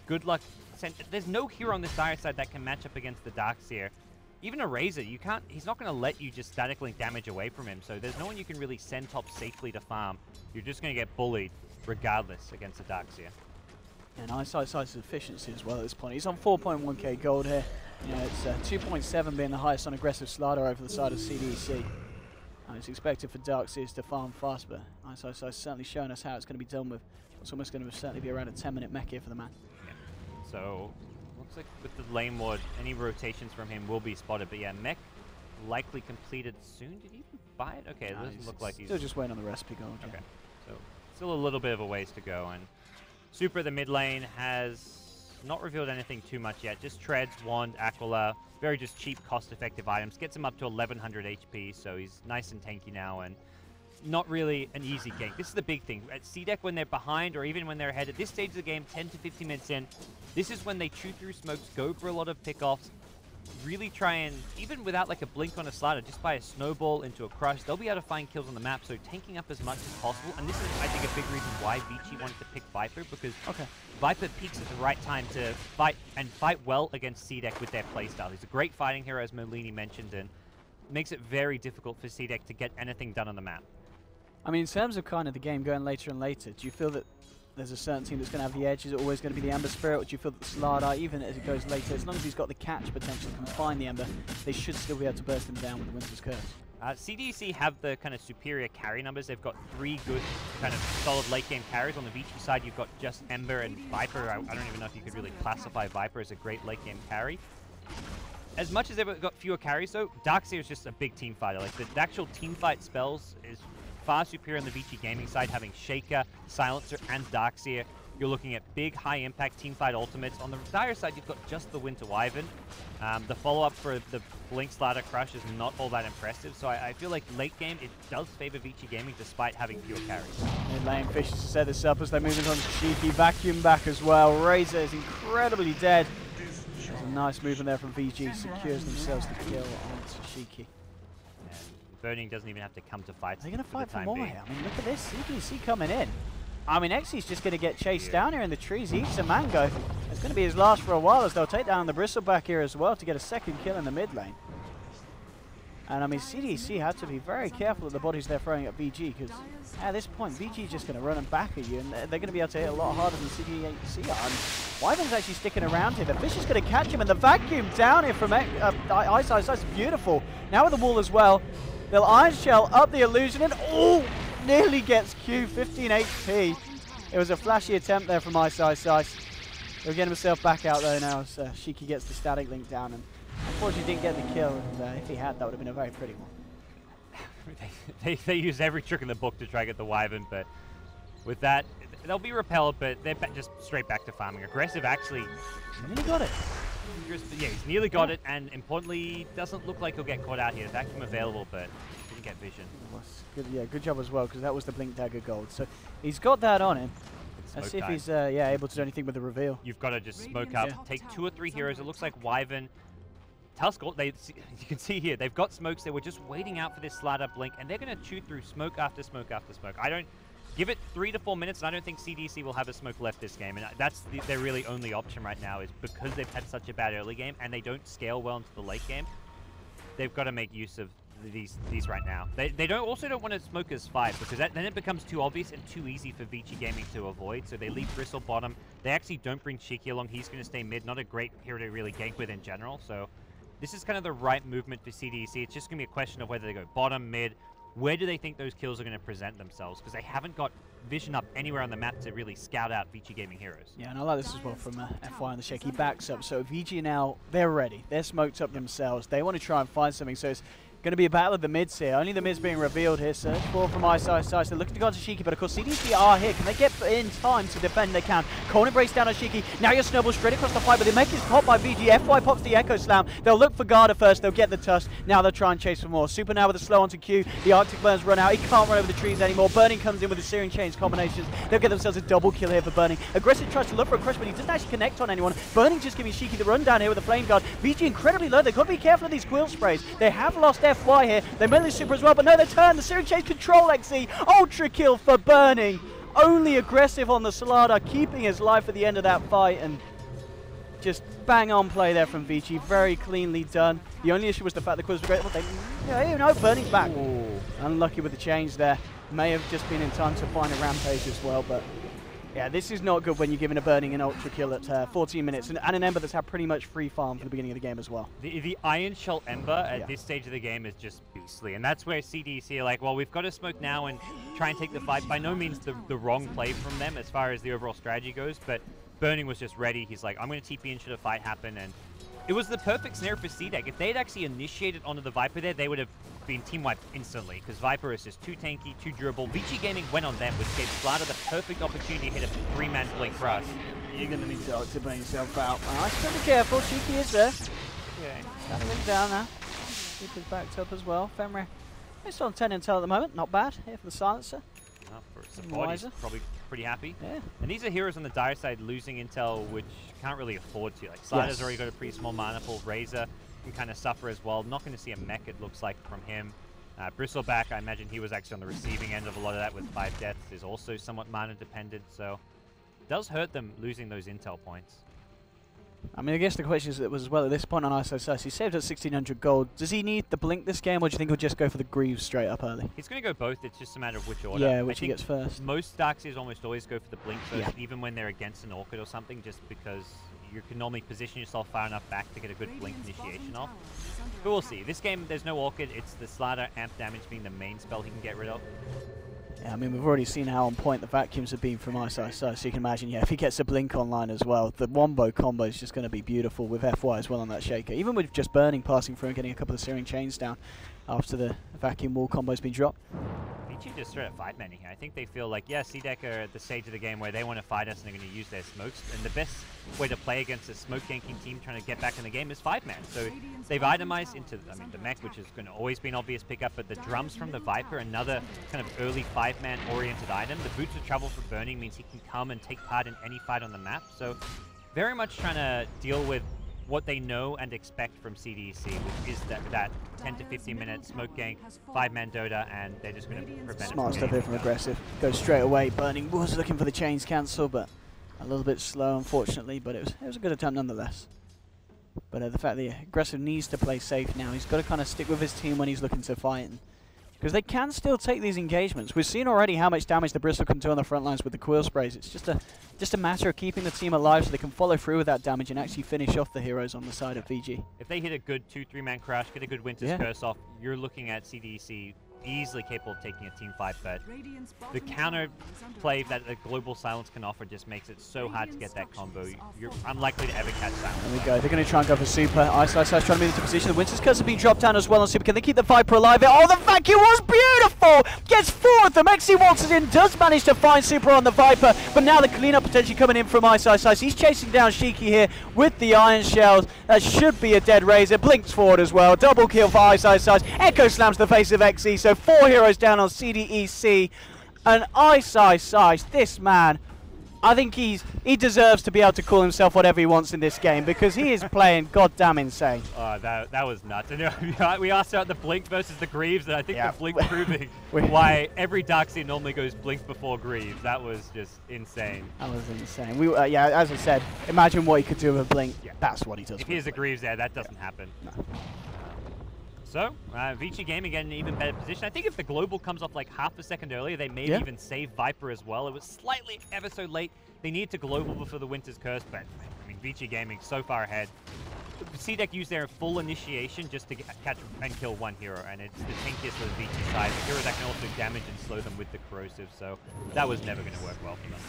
Good luck. There's no hero on this dire side that can match up against the Dark Seer. even a Razor, you can't. He's not going to let you just static link damage away from him. So there's no one you can really send top safely to farm. You're just going to get bullied regardless against the Darkseer. And Ice's efficiency as well at this point. He's on 4.1k gold here. You know, it's 2.7 being the highest on aggressive slider over the side of CDEC. It's expected for Darkseers to farm fast, but Ice certainly showing us how it's going to be done with. It's almost going to certainly be around a 10-minute mech here for the man. Yeah. So, looks like with the lane ward, any rotations from him will be spotted. But yeah, mech likely completed soon. Did he even buy it? Okay, it doesn't look like he's... Still just waiting on the recipe gold. Okay, so still a little bit of a ways to go. And Super at the mid lane has not revealed anything too much yet. Just Treads, Wand, Aquila. Very just cheap, cost-effective items. Gets him up to 1100 HP, so he's nice and tanky now, and not really an easy gank. This is the big thing. At CDEC, when they're behind, or even when they're ahead, at this stage of the game, 10 to 15 minutes in, this is when they chew through smokes, go for a lot of pickoffs, really try and, even without like a blink on a slider, just by a snowball into a crush, they'll be able to find kills on the map, so tanking up as much as possible. And this is, I think, a big reason why Vici wanted to pick Viper, because Viper peaks at the right time to fight, and fight well against CDEC with their playstyle. He's a great fighting hero, as Molini mentioned, and makes it very difficult for CDEC to get anything done on the map. I mean, in terms of kind of the game going later and later, do you feel that there's a certain team that's going to have the edge? Is it always going to be the Ember Spirit, or do you feel that the Slardar, even as it goes later, as long as he's got the catch potential, can find the Ember, they should still be able to burst him down with the Winter's Curse? CDEC have the kind of superior carry numbers. They've got 3 good kind of solid late game carries. On the Vici side, you've got just Ember and Viper. I don't even know if you could really classify Viper as a great late game carry. As much as they've got fewer carries, though, Darkseer is just a big team fighter. Like the actual team fight spells is far superior on the Vici gaming side, having Shaker, Silencer, and Darkseer. You're looking at big, high-impact teamfight ultimates. On the Dire side, you've got just the Winter Wyvern. The follow-up for the Blink Slider Crush is not all that impressive, so I feel like late game, it does favor Vici gaming despite having fewer carries. Mid lane Fish to set this up as they move into Shiki. Vacuum back as well. Razor is incredibly dead. There's a nice movement there from VG. Secures themselves the kill on Shiki. Burning doesn't even have to come to fight. They're going to fight for more here. I mean, look at this. CDEC coming in. I mean, Xy's just going to get chased down here in the trees. He eats a mango. It's going to be his last for a while, as they'll take down the Bristleback here as well to get a second kill in the mid lane. And I mean, CDEC had to be very careful of the bodies they're throwing at VG, because at this point, VG's just going to run them back at you, and they're going to be able to hit a lot harder than CDEC are. And Wyvern's actually sticking around here. The Fish is going to catch him, and the vacuum down here from Ice. That's beautiful. Now with the wall as well. They'll Iron Shell up the illusion, and nearly gets Q, 15 HP. It was a flashy attempt there from Ice. He'll get himself back out though now as Shiki gets the static link down, and unfortunately didn't get the kill, and if he had, that would have been a very pretty one. they use every trick in the book to try to get the Wyvern, but with that, they'll be repelled, but they're just straight back to farming. Aggressive actually nearly got it. Yeah, he's nearly got it, and importantly, doesn't look like he'll get caught out here. Vacuum available, but didn't get vision. Good, yeah, good job as well, because that was the Blink Dagger gold. So he's got that on him. Let's see if he's able to do anything with the reveal. You've got to just smoke up, take 2 or 3 heroes. It looks like Wyvern, Tusk, you can see here, they've got smokes. They were just waiting out for this slider blink, and they're going to chew through smoke after smoke after smoke. Give it 3 to 4 minutes, and I don't think CDEC will have a smoke left this game. And that's their really only option right now, is because they've had such a bad early game and they don't scale well into the late game. They've got to make use of these right now. They also don't want to smoke as 5, because then it becomes too obvious and too easy for Vici Gaming to avoid. So they leave Bristle bottom. They actually don't bring Shiki along. He's going to stay mid. Not a great hero to really gank with in general. So this is kind of the right movement for CDEC. It's just going to be a question of whether they go bottom, mid. Where do they think those kills are going to present themselves? Because they haven't got vision up anywhere on the map to really scout out Vici Gaming heroes. Yeah, and I like this as well from FY on the check. He backs up, so VG now, they're ready. They're smoked up themselves. They want to try and find something, so it's going to be a battle of the mids here. Only the mids being revealed here. Search for from Ice. They're looking to go on to Shiki, but of course CDEC are here. Can they get in time to defend? They can. Cold Embrace down on Shiki. Now your snowball straight across the fight, but the mech is popped by VG. FY pops the Echo Slam. They'll look for Garda first. They'll get the Tusk. Now they'll try and chase for more. Super now with a slow onto Q. The Arctic Burns run out. He can't run over the trees anymore. Burning comes in with the Searing Chains combinations. They'll get themselves a double kill here for Burning. Aggressive tries to look for a crush, but he doesn't actually connect on anyone. Burning just giving Shiki the run down here with the Flame Guard. VG incredibly low. They've got to be careful of these Quill Sprays. They have lost FY here. They melee super as well, but no, they turn. The Searing Chains control XZ. Ultra kill for Burning. Only aggressive on the Slardar, keeping his life at the end of that fight, and just bang on play there from Vici, very cleanly done. The only issue was the fact the quiz was great. No, Burning's back. Ooh. Unlucky with the change there. May have just been in time to find a rampage as well, but yeah, this is not good when you're giving a Burning an ultra kill at 14 minutes and an Ember that's had pretty much free farm for the beginning of the game as well. The Iron Shell Ember at this stage of the game is just beastly, and that's where CDEC are like, well, we've got to smoke now and try and take the fight. By no means the wrong play from them as far as the overall strategy goes, but Burning was just ready. He's like, I'm going to TP in should a fight happen, and it was the perfect scenario for CDEC. If they had actually initiated onto the Viper there, they would have been team wiped instantly, because Viper is just too tanky, too durable. Vici Gaming went on them, which gave Slaughter the perfect opportunity to hit a 3-man blink crush. You're going to need to burn yourself out. Nice, but be careful. Cheeky is there. Okay. Settling down now. Keeper's backed up as well. Femre is on 10 intel at the moment. Not bad here for the silencer. For support, he's probably pretty happy. Yeah. And these are heroes on the dire side losing intel, which can't really afford to. Like, Slaughter's already got a pretty small mana pool. Razor can kind of suffer as well. Not going to see a mech, it looks like, from him. Bristleback, I imagine he was actually on the receiving end of a lot of that with 5 deaths. Is also somewhat mana dependent, so it does hurt them losing those intel points. I mean, I guess the question is, as well at this point on ISO, he saved at 1600 gold. Does he need the blink this game, or do you think he'll just go for the Greaves straight up early? He's going to go both. It's just a matter of which order. Yeah, which he gets first. Most Darkseers almost always go for the blink first, even when they're against an Orchid or something, just because you can normally position yourself far enough back to get a good blink initiation off. But we'll see. This game, there's no Orchid. It's the Slaughter amp damage being the main spell he can get rid of. Yeah, I mean, we've already seen how on point the vacuums have been from ISO, so you can imagine, yeah, if he gets a blink online as well, the Wombo combo is just going to be beautiful with FY as well on that Shaker. Even with just Burning passing through and getting a couple of Searing Chains down after the vacuum wall combo's been dropped. Vici just straight up 5-manning here. I think they feel like, yeah, CDEC are at the stage of the game where they want to fight us and they're going to use their smokes. And the best way to play against a smoke ganking team trying to get back in the game is 5-man. So they've itemized into, I mean, the mech, which is going to always be an obvious pickup, but the drums from the Viper, another kind of early 5-man oriented item. The Boots of Trouble for Burning means he can come and take part in any fight on the map. So very much trying to deal with what they know and expect from CDEC, which is that 10 to 15 minute smoke gank, 5-man Dota, and they're just going to prevent it. Smart stuff here from Aggressive. Goes straight away. Burning was looking for the chains cancel, but a little bit slow, unfortunately, but it was a good attempt nonetheless. But the fact that Aggressive needs to play safe now, he's got to kind of stick with his team when he's looking to fight. Because they can still take these engagements. We've seen already how much damage the Bristle can do on the front lines with the Quill Sprays. It's just a matter of keeping the team alive so they can follow through with that damage and actually finish off the heroes on the side of VG. If they hit a good 2-3-man crash, get a good Winter's Curse off, you're looking at CDEC easily capable of taking a team fight, but the counter play that the Global Silence can offer just makes it so hard to get that combo. You're unlikely to ever catch that. There we go. They're going to try and go for Super. Ice trying to move into position. The Winter's Curse has been dropped down as well on Super. Can they keep the Viper alive? Oh, the vacuum was beautiful! Gets 4 of them. XE waltzes in, does manage to find Super on the Viper, but now the cleanup potentially coming in from Ice. He's chasing down Shiki here with the Iron Shells. That should be a dead Razor. Blinks forward as well. Double kill for Ice. Echo slams the face of XE, so 4 heroes down on CDEC. And Ice, this man, I think he deserves to be able to call himself whatever he wants in this game, because he is playing goddamn insane. Oh, that was nuts. And we asked about the Blink versus the Greaves, and I think the Blink proving why every Darkseer normally goes Blink before Greaves. That was just insane. That was insane. Yeah, as I said, imagine what he could do with a Blink. Yeah. That's what he does. If he has a Greaves there, that doesn't happen. No. So, Vici Gaming get in an even better position. I think if the Global comes off like half a second earlier, they may even save Viper as well. It was slightly ever so late. They need to Global before the Winter's Curse, but I mean, Vici Gaming so far ahead. CDEC used their full initiation just to catch and kill one hero, and it's the tankiest for the Vici side. The hero that can also damage and slow them with the corrosive, so that was never going to work well for them.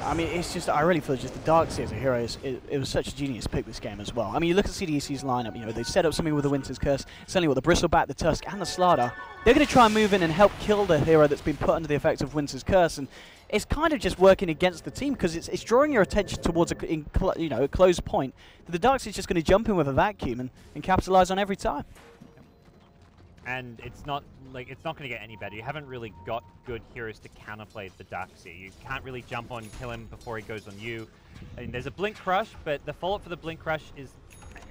I mean, it's just, I really feel just the Darkseer as a hero, it was such a genius pick this game as well. I mean, you look at CDEC's lineup, you know, they set up something with the Winter's Curse, certainly with the Bristleback, the Tusk, and the Slaughter. They're going to try and move in and help kill the hero that's been put under the effects of Winter's Curse, and it's kind of just working against the team because it's drawing your attention towards a closed point. The Darkseer's just going to jump in with a vacuum and capitalize on every time. And it's not going to get any better. You haven't really got good heroes to counterplay the Darkseer. You can't really jump on, kill him before he goes on you. And there's a Blink Crush, but the follow-up for the Blink Crush is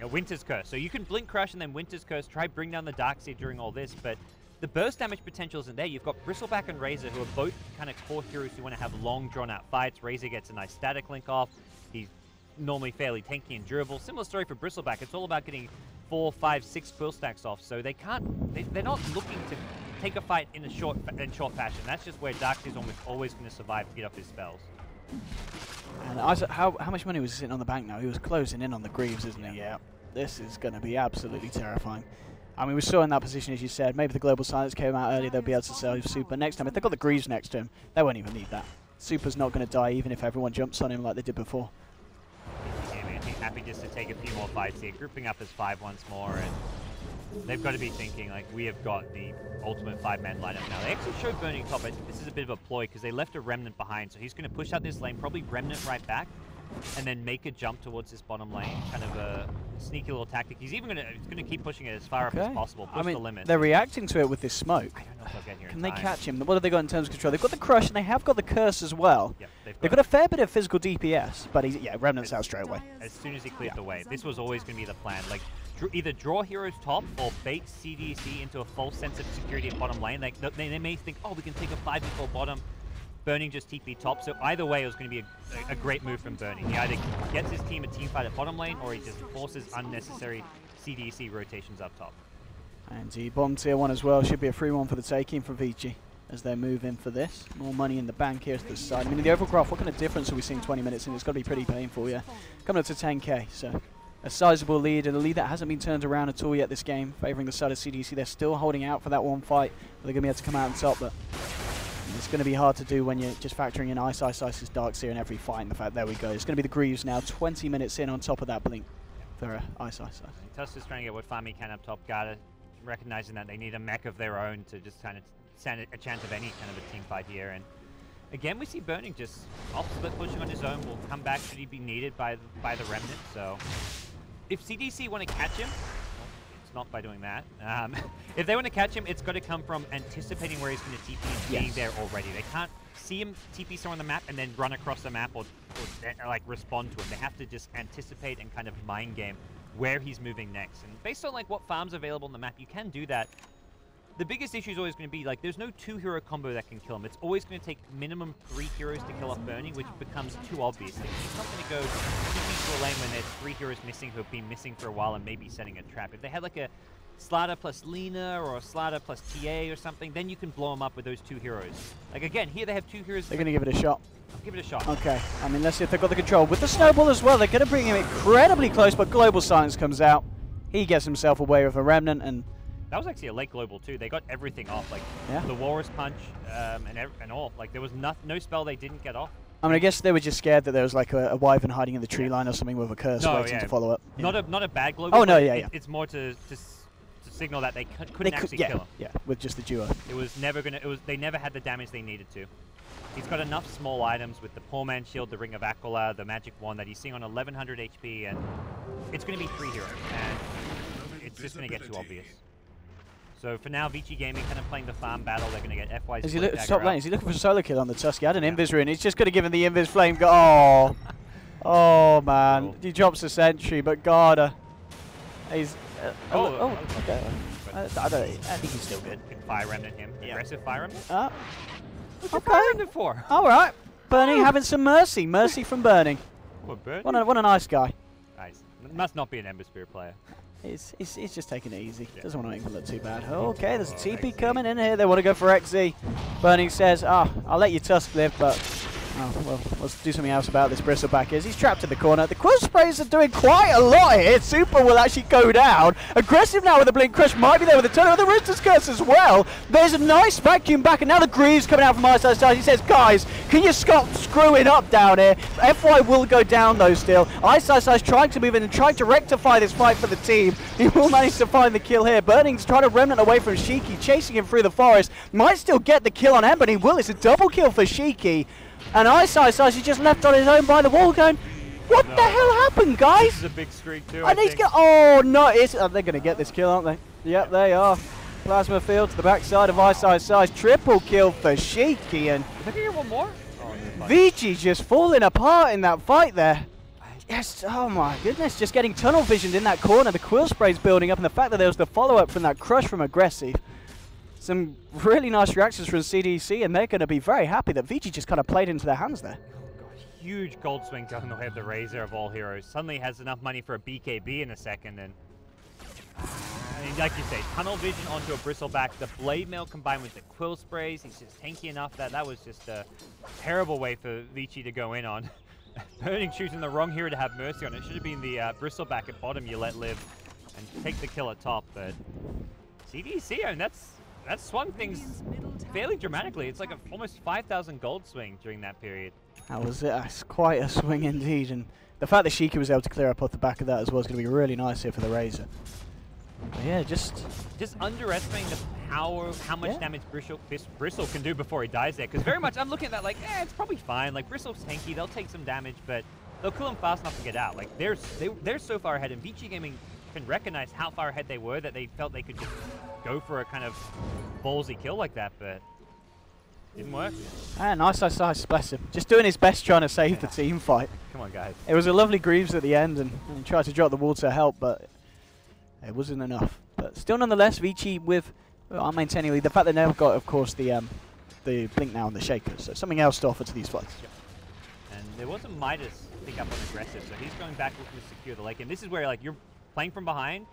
a Winter's Curse. So you can Blink Crush and then Winter's Curse, try bring down the Darkseer during all this, but the burst damage potential isn't there. You've got Bristleback and Razor, who are both kind of core heroes who want to have long, drawn-out fights. Razor gets a nice static link off. He normally fairly tanky and durable. Similar story for Bristleback. It's all about getting 4, 5, 6 quill stacks off. So they can't. They're not looking to take a fight in a short fashion. That's just where Dark is almost always going to survive to get off his spells. And Isaac, how much money was he sitting on the bank now? He was closing in on the Greaves, isn't he? Yeah. This is going to be absolutely terrifying. I mean, we saw in that position, as you said, maybe the Global Silence came out early, they'll be able to save Super. Next time, if they've got the Greaves next to him, they won't even need that. Super's not going to die even if everyone jumps on him like they did before. Yeah, man, he's happy just to take a few more fights here, grouping up as 5 once more, and they've got to be thinking, like, we have got the ultimate 5-man lineup now. They actually showed Burning top. I think this is a bit of a ploy because they left a Remnant behind, so he's going to push out this lane, probably Remnant right back, and then make a jump towards this bottom lane, kind of a sneaky little tactic. He's even going to keep pushing it as far up as possible, push the limit. They're reacting to it with this smoke. I don't know if they'll get here Can they catch him? What have they got in terms of control? They've got the Crush and they have got the Curse as well. Yep, they've got a fair bit of physical DPS, but Remnant's out straight away. As soon as he cleared the way. This was always going to be the plan. Like, either draw heroes top or bait CDEC into a false sense of security at bottom lane. Like, they may think, oh, we can take a 5v4 bottom. Burning just TP top, so either way it was going to be a great move from Burning. He either gets his team a team fight at bottom lane, or he just forces unnecessary CDEC rotations up top. And the bottom tier 1 as well should be a free one for the taking from Vici as they move in for this. More money in the bank here to the side. I mean, in the overall graph, what kind of difference are we seeing 20 minutes in? It's got to be pretty painful, yeah. Coming up to 10k, so a sizable lead, and a lead that hasn't been turned around at all yet this game, favouring the side of CDEC. They're still holding out for that one fight, but they're going to be able to come out on top, but it's going to be hard to do when you're just factoring in Ice's Darkseer in every fight. In the fact, there we go. It's going to be the Greaves now, 20 minutes in on top of that blink for Ice. Tusk trying to get what farm he can up top. Garda recognizing that they need a mech of their own to just kind of stand a chance of any kind of a team fight here. And again, we see Burning just off split pushing on his own. Will come back should he be needed by the Remnant. So if CDC want to catch him, not by doing that. If they want to catch him, it's got to come from anticipating where he's going to TP and being there already. They can't see him TP somewhere on the map and then run across the map or like respond to him. They have to just anticipate and kind of mind game where he's moving next. And based on like what farms available on the map, you can do that. The biggest issue is always going to be like there's no 2-hero combo that can kill him. It's always going to take minimum 3 heroes to kill off Burning, which becomes too obvious. Like, he's not going to go TP to a lane when there's 3 heroes missing who have been missing for a while and maybe setting a trap. If they had like a Slaughter plus Lina or a Slaughter plus TA or something, then you can blow them up with those 2 heroes. Like again, here they have 2 heroes. They're going to give it a shot. I'll give it a shot. Okay, I mean, let's see if they've got the control. With the Snowball as well, they're going to bring him incredibly close, but Global Silence comes out. He gets himself away with a Remnant, and that was actually a late global too. They got everything off, like the Walrus Punch and all. Like there was no spell they didn't get off. I mean, I guess they were just scared that there was like a Wyvern hiding in the tree line or something with a curse waiting to follow up. Not a bad global. Oh no, It's more to signal that they couldn't actually kill him. Yeah, with just the duo. It was never gonna. They never had the damage they needed to. He's got enough small items with the Poor Man Shield, the Ring of Aquila, the Magic Wand that he's seeing on 1100 HP, and it's going to be 3 heroes, and it's just going to get too obvious. So for now, Vici Gaming kind of playing the farm battle. They're going to get FY's top lane. Is he looking for a solo kill on the Tusk? He had an Invis rune. He's just going to give him the Invis flame. Oh, oh man. Cool. He drops a sentry, but Garda. He's. Okay. I think he's still good. Can Fire Remnant him. Aggressive Fire Remnant? What's okay. Fire Remnant for? Alright. Burning having some mercy. Mercy from Burning. Burning? What a nice guy. Nice. Must not be an Ember Spirit player. He's just taking it easy. Doesn't want to make him look too bad. Okay, there's a TP coming in here. They want to go for XZ. Burning says, I'll let you Tusk live, but well, let's do something else about this Bristleback. He's trapped in the corner. The Quill Sprays are doing quite a lot here. Super will actually go down. Aggressive now with the Blink Crush. Might be there with the turn of the Rooster's Curse as well. There's a nice vacuum back, and now the Greaves coming out from Ice's side. He says, guys, can you stop screwing up down here? FY will go down though still. Ice's trying to move in and trying to rectify this fight for the team. He will manage to find the kill here. Burning's trying to Remnant away from Shiki, chasing him through the forest. Might still get the kill on Ember, and he will. It's a double kill for Shiki. And Ice he just left on his own by the wall going, what the hell happened, guys? This is a big streak too, I think. Oh, no. They're going to get this kill, aren't they? Yep, they are. Plasma field to the backside of Ice. Triple kill for Shiki. And I think you get one more. Vici just falling apart in that fight there. Yes, oh my goodness. Just getting tunnel visioned in that corner. The Quill Spray's building up, and the fact that there was the follow-up from that Crush from Aggressive. Some really nice reactions from CDEC, and they're going to be very happy that Vici just kind of played into their hands there. huge gold swing going the way of the Razor of all heroes. Suddenly has enough money for a BKB in a second, and I mean, like you say, tunnel vision onto a bristleback, the blade mail combined with the quill sprays. He's just tanky enough that was just a terrible way for Vici to go in on. Burning choosing the wrong hero to have mercy on. It should have been the bristleback at bottom you let live and take the kill at top, but CDEC, and that's swung things fairly dramatically. It's like almost 5,000 gold swing during that period. That was it. That's quite a swing indeed, and the fact that Shiki was able to clear up off the back of that as well is going to be really nice here for the Razor. But yeah, just underestimating the power, how much damage Bristle can do before he dies there. Because very much I'm looking at that like, it's probably fine. Like Bristle's tanky, they'll take some damage, but they'll kill him fast enough to get out. Like they're so far ahead, and Vici Gaming can recognize how far ahead they were that they felt they could just go for a kind of ballsy kill like that, but didn't work. Nice, bless him. Just doing his best trying to save the team fight. Come on, guys. It was a lovely Greaves at the end, and he tried to drop the wall to help, but it wasn't enough. But still, nonetheless, Vici with, I'm maintaining the fact they never got, of course, the blink now and the shaker, so something else to offer to these fights. Yep. And there was a Midas pick up on aggressive, so he's going back looking to secure the lake. And this is where like you're playing from behind,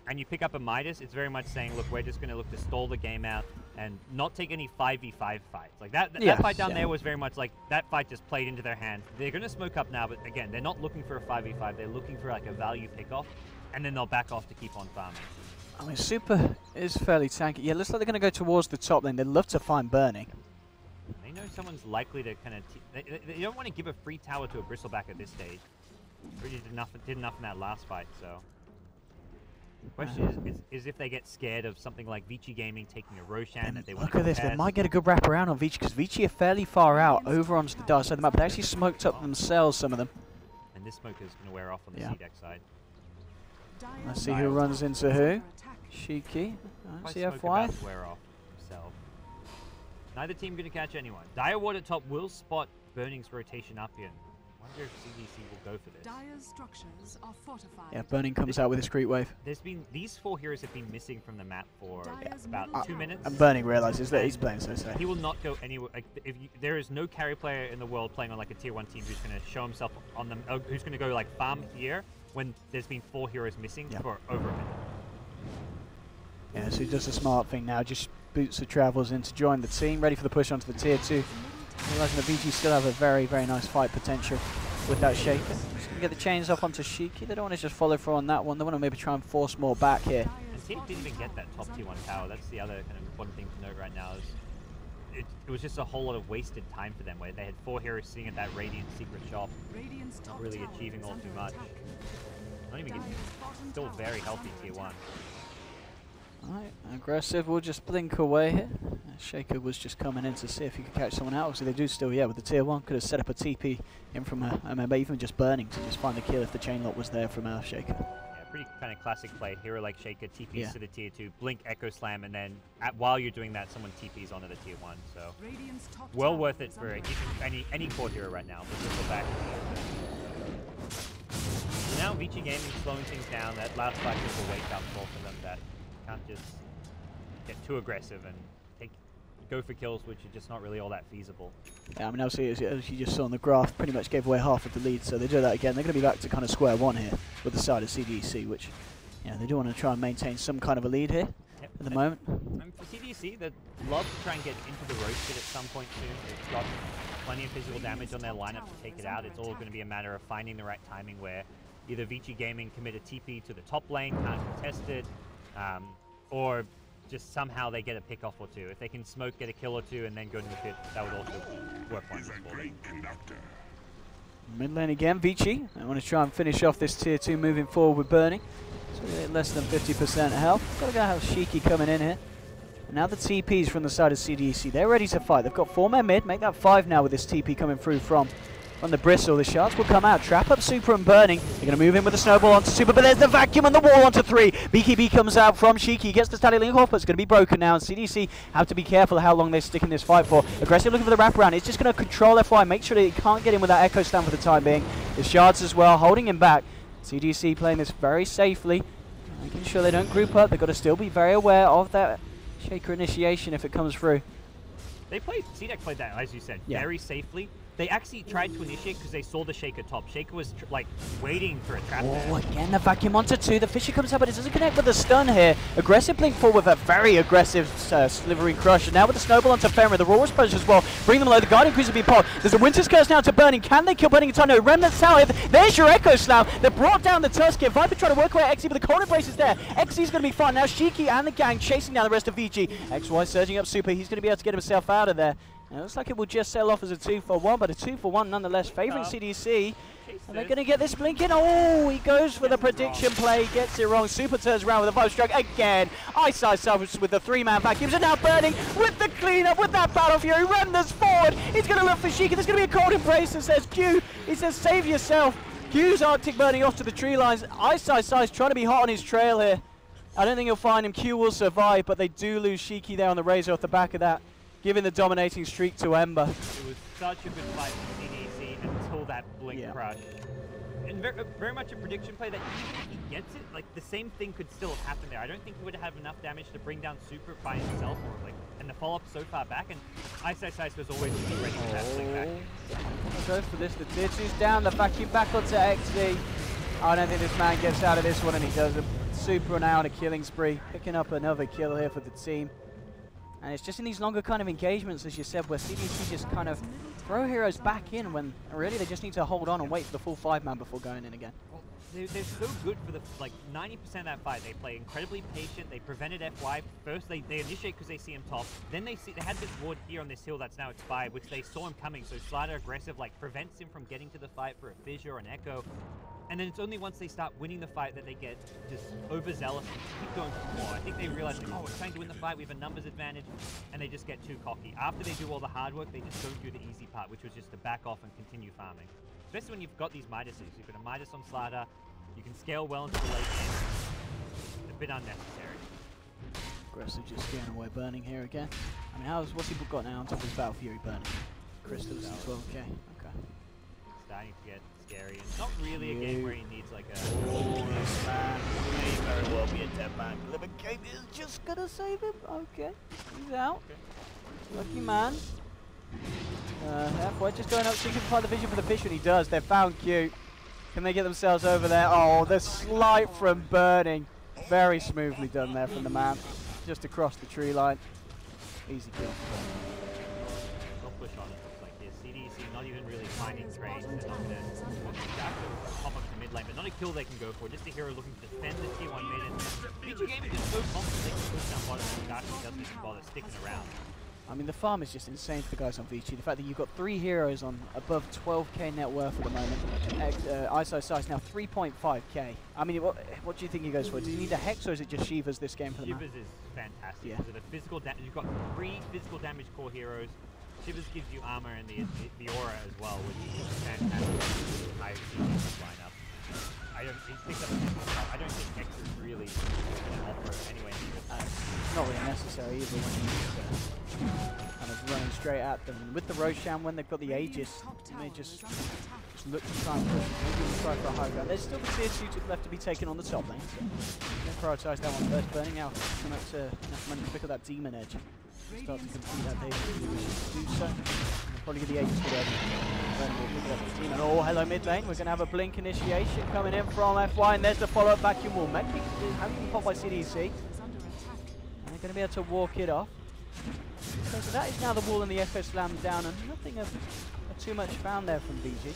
and you pick up a Midas, it's very much saying, look, we're just going to look to stall the game out and not take any 5v5 fights. Like that fight down there was very much like that fight just played into their hands. They're going to smoke up now, but again, they're not looking for a 5v5. They're looking for like a value pickoff, and then they'll back off to keep on farming. I mean, Super is fairly tanky. Yeah, looks like they're going to go towards the top lane. They'd love to find Burning. They know someone's likely to kind of... They don't want to give a free tower to a Bristleback at this stage. Really did enough in that last fight, so... The question is if they get scared of something like Vici Gaming taking a Roshan that they want to look at this, they might get a good wrap around on Vici, because Vici are fairly far out over onto the dark side of the map, but they actually smoked up themselves, some of them. And this smoke is going to wear off on the CDEC side. Let's see who runs into who. Shiki. CFY. Wear off himself. Neither team going to catch anyone. Direward at top will spot Burning's rotation up here. I wonder if CDC will go for this. Dire's structures are fortified. Yeah, Burning comes out with his creep wave. These 4 heroes have been missing from the map for about 2 minutes. And Burning realizes that he's playing so safe. He will not go anywhere. Like, there is no carry player in the world playing on like a tier 1 team who's going to show himself on them. Who's going to go like farm here when there's been 4 heroes missing for over a minute. Yeah, so he does a smart thing now. Just boots the Travels in to join the team, ready for the push onto the tier 2. Realizing the VG still have a very, very nice fight potential with that shaker. Just gonna get the chains up onto Shiki. They don't want to just follow through on that one. They want to maybe try and force more back here. And Team didn't even get that top tier 1 tower. That's the other kind of important thing to note right now. Is it was just a whole lot of wasted time for them, where they had 4 heroes sitting at that Radiant secret shop, not really achieving all too much. Not even getting still very healthy tier 1. Alright, aggressive will just blink away here. Shaker was just coming in to see if he could catch someone out. Obviously they do still, with the tier 1. Could have set up a TP in from even just Burning to just find the kill if the chain lock was there from Shaker. Yeah, pretty kind of classic play. Hero like Shaker TPs to the tier 2, blink Echo Slam, and then while you're doing that, someone TPs onto the tier 1. So well worth it for any core hero right now. Back. So now Vici Gaming slowing things down. That last fight was a wake up call for them that can't just get too aggressive and go for kills, which are just not really all that feasible. Yeah, I mean, obviously, as you just saw on the graph, pretty much gave away half of the lead, so they do that again. They're going to be back to kind of square one here with the side of CDEC, which, they do want to try and maintain some kind of a lead here at the moment. And for CDEC, they'd love to try and get into the roasted at some point soon. They've got plenty of physical damage on their lineup to take it out. It's all going to be a matter of finding the right timing where either Vici Gaming commit a TP to the top lane, can't contest it, or just somehow they get a pick off or 2. If they can smoke, get a kill or 2, and then go into the pit, that would also work wonders for them. Mid lane again, Vici. I want to try and finish off this tier 2 moving forward with Burning. So less than 50% health. Got a guy have Shiki coming in here. And now the TPs from the side of CDEC. They're ready to fight. They've got 4 men mid. Make that 5 now with this TP coming through from the Bristle. The shards will come out. Trap up Super and Burning. They're going to move in with the snowball onto Super, but there's the vacuum on the wall onto 3. BKB comes out from Shiki. Gets the static link off, but it's going to be broken now. And CDC have to be careful how long they stick in this fight for. Aggressive looking for the wraparound. It's just going to control FY. Make sure that he can't get in with that Echo Stand for the time being. The shards as well, holding him back. CDC playing this very safely. Making sure they don't group up. They've got to still be very aware of that Shaker initiation if it comes through. CDEC played that, as you said, very safely. They actually tried to initiate because they saw the Shaker top. Shaker was like waiting for a trap. Oh, again the vacuum onto 2. The Fisher comes out, but it doesn't connect with the stun here. Aggressive blink forward with a very aggressive slivery crush. And now with the snowball onto Fenrir, the Raw Punch as well. Bring them low. The Guardian Cruiser be popped. There's a Winter's Curse now to Burning. Can they kill Burning in time? No, Remnant South. There's your Echo Slam. They brought down the Tusk here. Viper trying to work away at XE, but the Cold Embrace is there. XE's going to be fine. Now Shiki and the gang chasing down the rest of Vici. XY surging up super. He's going to be able to get himself out of there. It looks like it will just sell off as a 2-for-1, but a 2-for-1 nonetheless, favouring CDEC. Are they going to get this blink in? Oh, he goes for the prediction play, gets it wrong. Super turns around with a 5-stroke again. Ice with the 3-man vacuums, and now Burning with the cleanup, with that Battle Fury. Renders forward. He's going to look for Sheikah. There's going to be a Cold Embrace that says Q. He says, save yourself. Q's Arctic Burning off to the tree lines. Ice trying to be hot on his trail here. I don't think he'll find him. Q will survive, but they do lose Shiki there on the Razor off the back of that, giving the dominating streak to Ember. It was such a good fight for CDEC until that blink crush. And very much a prediction play that even if he gets it, like the same thing could still happen there. I don't think he would have enough damage to bring down Super by himself, or like, and the follow-up so far back. And Ice was always ready for that blink back. Goes for this. The ditch is down. The vacuum back onto XD. I don't think this man gets out of this one, and he does. A Super now on a killing spree, picking up another kill here for the team. And it's just in these longer kind of engagements, as you said, where CDEC just kind of throw heroes back in when really they just need to hold on and wait for the full 5-man before going in again. Well, they're so good for the, like, 90% of that fight. They play incredibly patient. They prevented FY. First, they initiate because they see him top. Then they had this ward here on this hill that's now expired, which they saw him coming. So Slider aggressive, like, prevents him from getting to the fight for a fissure or an echo. And then it's only once they start winning the fight that they get just overzealous and keep going for more. I think they realize, like, oh, we're trying to win the fight, we have a numbers advantage, and they just get too cocky. After they do all the hard work, they just don't do the easy part, which was just to back off and continue farming. Especially when you've got these Midases. You've got a Midas on Slider, you can scale well into the late game. A bit unnecessary. Aggressive just scaring away Burning here again. I mean, what's he got now on top of his Battle Fury Burning? Crystals as well, okay. Starting to get scary. It's not really a game where he needs like a... Oh, this man may very well be a 10-man. Glimmercape is just gonna save him. Okay, he's out. Okay. Lucky man. FY just going up so he can find the vision for the fish, and he does. They've found Q. Can they get themselves over there? Oh, the slight from Burning. Very smoothly done there from the man. Just across the tree line. Easy kill. Don't push on it. CDEC not even really finding trades. They're not going to pop up to mid lane, but not a kill they can go for. Just a hero looking to defend the tier 1 mid. And Vici Gaming is so confident they can push down bottom, and Darcy doesn't even bother sticking around. I mean, the farm is just insane for the guys on Vici. The fact that you've got 3 heroes on above 12k net worth at the moment. ISO size now 3.5k. I mean, what do you think he goes for? Does he need a Hex, or is it just Shiva's this game for the Shiva's is fantastic. Yeah. So the physical damage, you've got 3 physical damage core heroes. Shivers gives you armor and the aura as well, which is fantastic. I lineup. I don't think Hex is really an offer anyway. Not really necessary either when you're kind of running straight at them. With the Roshan, when they've got the Aegis, you may just look to try and push. Maybe try for a high ground. There's still the tier 2 left to be taken on the top lane. So prioritise that one first. Burning out enough money to pick up that Demon Edge. Start to complete that David if you wish to do so. Probably get the Aegis for that. Oh, hello mid lane. We're going to have a blink initiation coming in from FY, and there's the follow-up vacuum wall. Maybe having been popped by CDEC. And they're going to be able to walk it off. Okay, so that is now the wall and the Echo Slam down, and nothing of too much found there from Vici.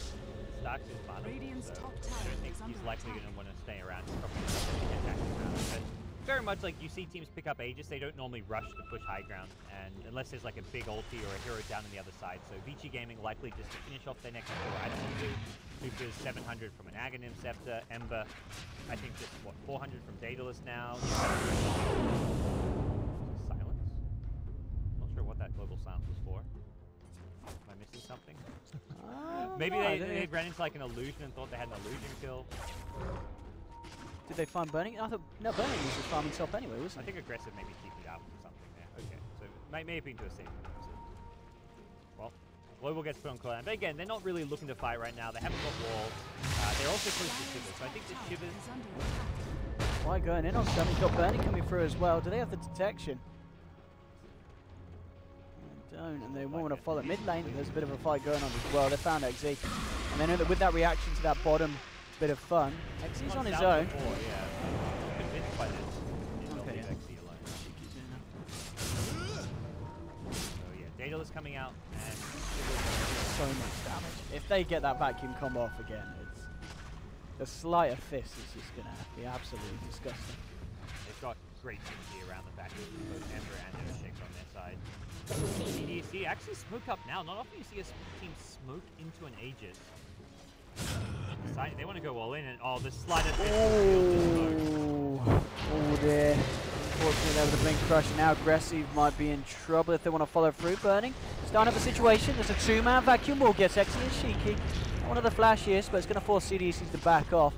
Starks is fun, so I don't think he's likely going to want to stay around. He's probably going to get back around. But very much like you see teams pick up Aegis, they don't normally rush to push high ground, and unless there's like a big ulti or a hero down on the other side. So Vici Gaming likely just to finish off their next 4 items. Luca's 700 from an Aghanim Scepter, Ember, I think just what, 400 from Daedalus now. Silence? Not sure what that global silence was for. Am I missing something? Maybe they ran into like an illusion and thought they had an illusion kill. Did they find Burning? I thought, no, Burning was just farming top anyway, wasn't it? I think aggressive maybe keep it out or something there. Okay, so may have been to a safe point. Well, Global gets put on cooldown. But again, they're not really looking to fight right now. They haven't got walls. They're also close to Shivers, so I think the Shivers... Why going in on some? He's got Burning coming through as well. Do they have the detection? don't, and they want to follow mid lane. There's a bit of a fight going on as well. They found XZ, and they know that with that reaction to that bottom bit of fun, XZ's on his own. Convinced by this. Okay, yeah. XZ alone. So yeah, Daedalus coming out and So much damage. If they get that vacuum combo off again, it's the sleight of fist is just gonna be absolutely disgusting. they've got great synergy around the vacuum, both Ember and Shakes on their side. CDEC actually smoke up now. Not often you see a team smoke into an Aegis. They want to go all in, and the slider. Oh dear. Unfortunately, there was a blink crush. Now Aggressive might be in trouble if they want to follow through. Burning. Starting up the situation. There's a two-man vacuum wall. Gets Exy and Shiki. Not one of the flashiest, but it's going to force CDEC to back off.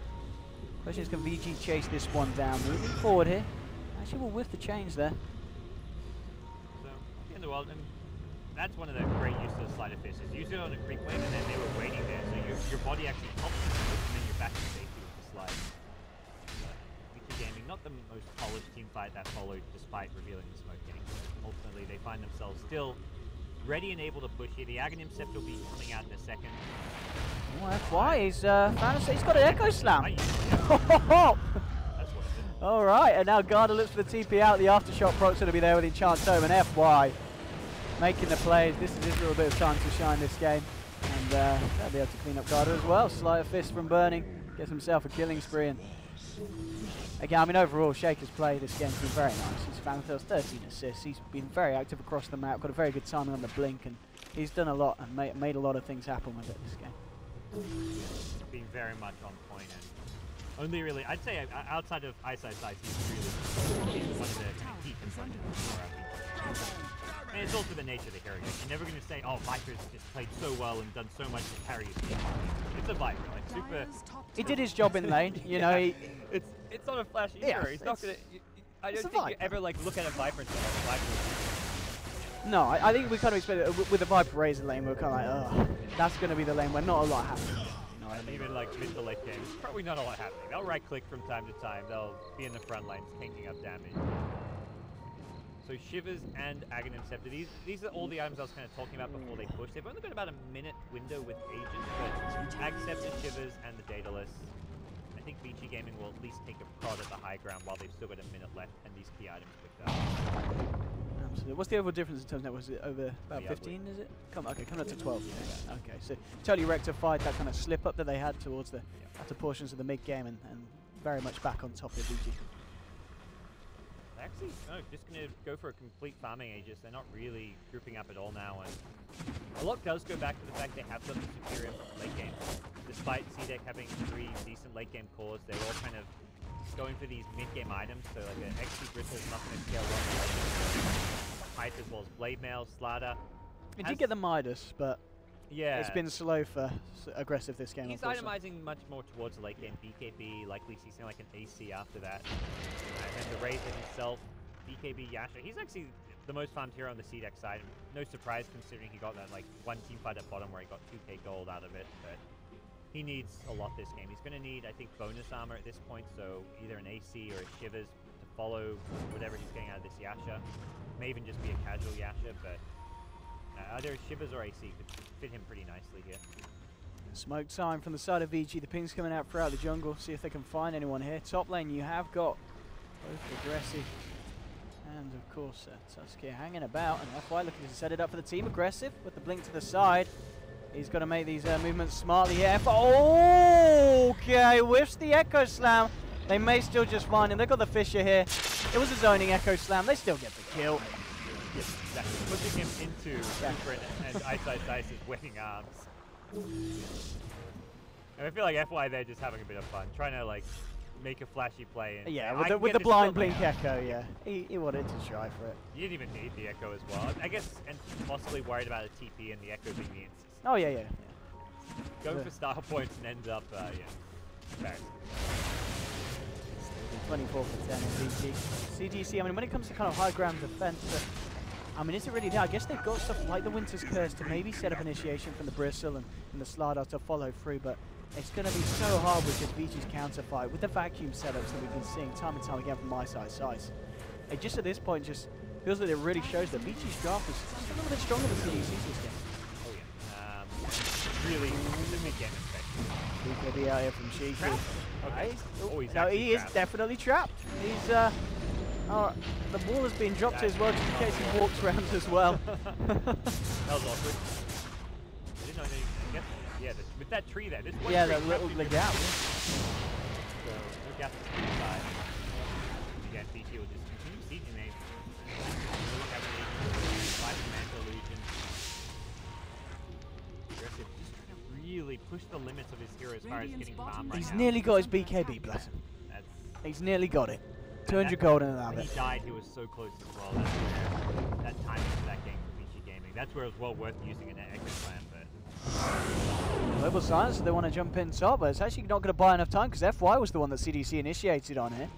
Question is, can VG chase this one down? Moving forward here. Actually, we'll whiff the change there. So, in the world, and that's one of the great uses of sleight of fist. Is use it on a creep wave, and then they were waiting there, so your body actually pops the smoke, and then you're back to safety with the slide. Vici Gaming, not the most polished team fight that followed, despite revealing the smoke getting. Ultimately, they find themselves still ready and able to push here. The Aghanim Scepter will be coming out in a second. Oh, FY, he's got an Echo Slam. Alright, and now Garda looks for the TP out. The Aftershock proc's going to be there with Enchant Tome, and FY making the plays. This is his little bit of time to shine this game. And they'll be able to clean up Garda as well. Sleight of fist from Burning. Gets himself a killing spree. And again, I mean, overall, Shaker's play this game's been very nice. He's found 13 assists. He's been very active across the map, got a very good timing on the blink, and he's done a lot and made a lot of things happen with it this game. Being very much on point, and only really, I'd say outside of Ice, he's really one of the key components for our people. And it's also the nature of the hero. You're never going to say, oh, Viper's just played so well and done so much to carry his team. It's a Viper, like super. He did his job in lane, you know. It's not a flashy hero. He's not going to. I don't think you ever like look at a Viper and say, oh, Viper. No, I think we kind of expect it with the Viper Razor lane. We're kind of like, oh, that's going to be the lane where not a lot happens. You know what I mean? Even like mid to late game, probably not a lot happening. They'll right click from time to time. They'll be in the front lines, tanking up damage. So Shivers and Aghanim Scepter, these are all the items I was kind of talking about before they push. They've only got about a minute window with Agents, but Ag Scepter, Shivers, and the Daedalus. I think Vici Gaming will at least take a prod at the high ground while they've still got a minute left and these key items picked up. Absolutely. What's the overall difference in terms of that? Was it over about 15, is it? Coming up to 12. Yeah. Okay, so totally rectified that kind of slip up that they had towards the after portions of the mid game and very much back on top of Vici. Actually, no, just going to go for a complete farming Aegis. They're not really grouping up at all now, and a lot does go back to the fact they have something superior late game. Despite CDEC having 3 decent late game cores, they're all kind of going for these mid game items. So like an XP Bristle is not going to scale well. Pipe as well as Blade Mail, Slaughter. He did get the Midas, but yeah, it's been slow for aggressive this game. He's itemizing much more towards the late game. BKB, likely see something like an AC after that. And then the Razor himself, BKB, Yasha. He's actually the most farmed hero on the CDEC side. No surprise considering he got that like one team fight at bottom where he got 2k gold out of it. But he needs a lot this game. He's going to need, I think, bonus armor at this point. So either an AC or a Shivers to follow whatever he's getting out of this Yasha. May even just be a casual Yasha, but either Shivers or AC could fit him pretty nicely here. Smoke time from the side of Vici. The ping's coming out throughout the jungle. See if they can find anyone here. Top lane, you have got both Aggressive and, of course, Tusker hanging about. And FY looking to set it up for the team. Aggressive with the blink to the side. He's got to make these movements smartly here. Okay, whiffs the Echo Slam. They may still just find him. They've got the Fisher here. It was a zoning Echo Slam. They still get the kill. Yes, exactly. Pushing him into Reaper and Ice's waiting arms. And I feel like FY they're just having a bit of fun, trying to like make a flashy play. And yeah, with the blind blink Echo, yeah. He wanted to try for it. You didn't even need the Echo as well. I guess, and possibly worried about a TP and the Echo being the instance. Oh, yeah. Going for style points and ends up, embarrassing. 24 for 10 in VG. CDEC, I mean, when it comes to kind of high ground defense, I mean, is it really there? I guess they've got stuff like the Winter's Curse to maybe set up initiation from the Bristle and the Slardar to follow through, but it's going to be so hard with just VG's counter fight, with the vacuum setups that we've been seeing time and time again from my side. Just at this point, just feels like it really shows that Vici's draft was just a little bit stronger than CDEC's this game. Oh yeah. Really the mid-game effect. BKB out here from Shiki. Okay. Oh, he's no, he is trapped. definitely trapped. He's oh, the ball has been dropped to his well just in case he walks around as well. That was awkward. I didn't know they could get there. Yeah, with that tree there. This one yeah, tree that little trapped him gap. So, no gap to the side. Again, Vici will just continue sieging these. Really have a fight mantle illusion. Aggressive, just trying to really push the limits of his hero as far as getting farm right He's now. nearly got his BKB, bless him. He's nearly got it. 200 gold in that When bit. he died, he was so close as well. That's where that timing for that game for Vici Gaming. That's where it was well worth using an exit plan, but Global Silence, so they want to jump in top, but it's actually not going to buy enough time because FY was the one that CDEC initiated on here.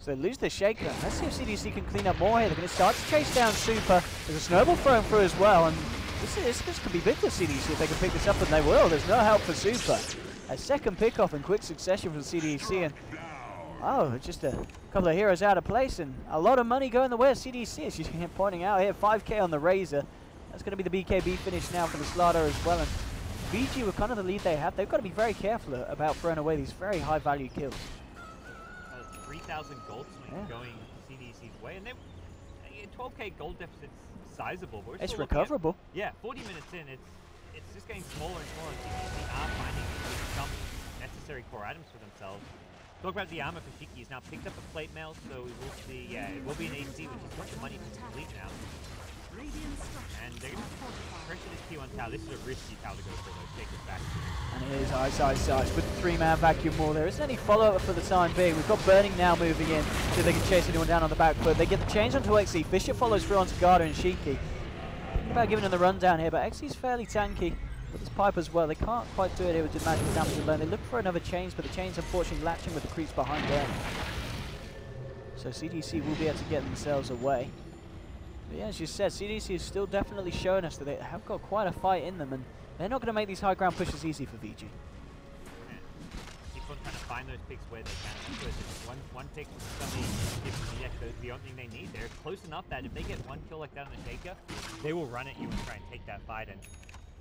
So they lose the Shaker. Let's see if CDEC can clean up more here. They're going to start to chase down Super. There's a snowball thrown through as well, and this could be big for CDEC if they can pick this up, and they will. There's no help for Super. A second pickoff in quick succession from CDEC, and oh, just a couple of heroes out of place, and a lot of money going the way of CDEC, as you're pointing out here. 5k on the Razor. That's going to be the BKB finish now for the Slaughter as well. And Vici with kind of the lead they have, they've got to be very careful about throwing away these very high value kills. 3,000 gold swing going CDEC's way, and then 12k gold deficit's sizable. But It's recoverable. Yeah, 40 minutes in, it's just getting smaller and smaller. CDEC are finding some necessary core items for themselves. Talk about the armor for Shiki. He's now picked up a plate mail, so we will see. Yeah, it will be an AC, which is much money to complete now. And they're going to pressure this Q on tower. This is a risky tower to go for, though. Take it back. And it is ice with the 3-man vacuum wall. There isn't any follow-up for the time being. We've got Burning now moving in, see if they can chase anyone down on the back foot. They get the change onto XE. Fisher follows through onto Garda and Shiki. Thinking about giving him the rundown here, but XE's fairly tanky. With this pipe as well, they can't quite do it here with the magical damage alone. They look for another chains, but the chains unfortunately latching with the creeps behind them. So CDEC will be able to get themselves away. But yeah, as you said, CDEC is still definitely showing us that they have got quite a fight in them, and they're not going to make these high ground pushes easy for Vici. Keep on trying to find those picks where they can. Because one pick from somebody gives the only thing they need. They're close enough that if they get one kill like that on the Shaker, they will run at you and try and take that fight. And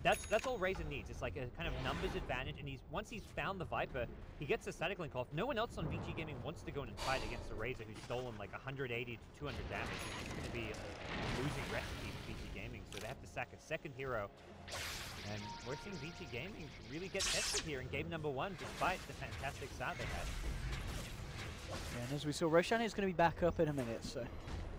that's all Razor needs. It's like a kind of numbers advantage, and once he's found the Viper, he gets the static link off. No one else on Vici Gaming wants to go in and fight against a Razor who's stolen like 180 to 200 damage. It's going to be a losing recipe for Vici Gaming, so they have to sack a second hero. And we're seeing Vici Gaming really get tested here in game number 1, despite the fantastic start they had. Yeah, and as we saw, Roshan is going to be back up in a minute, so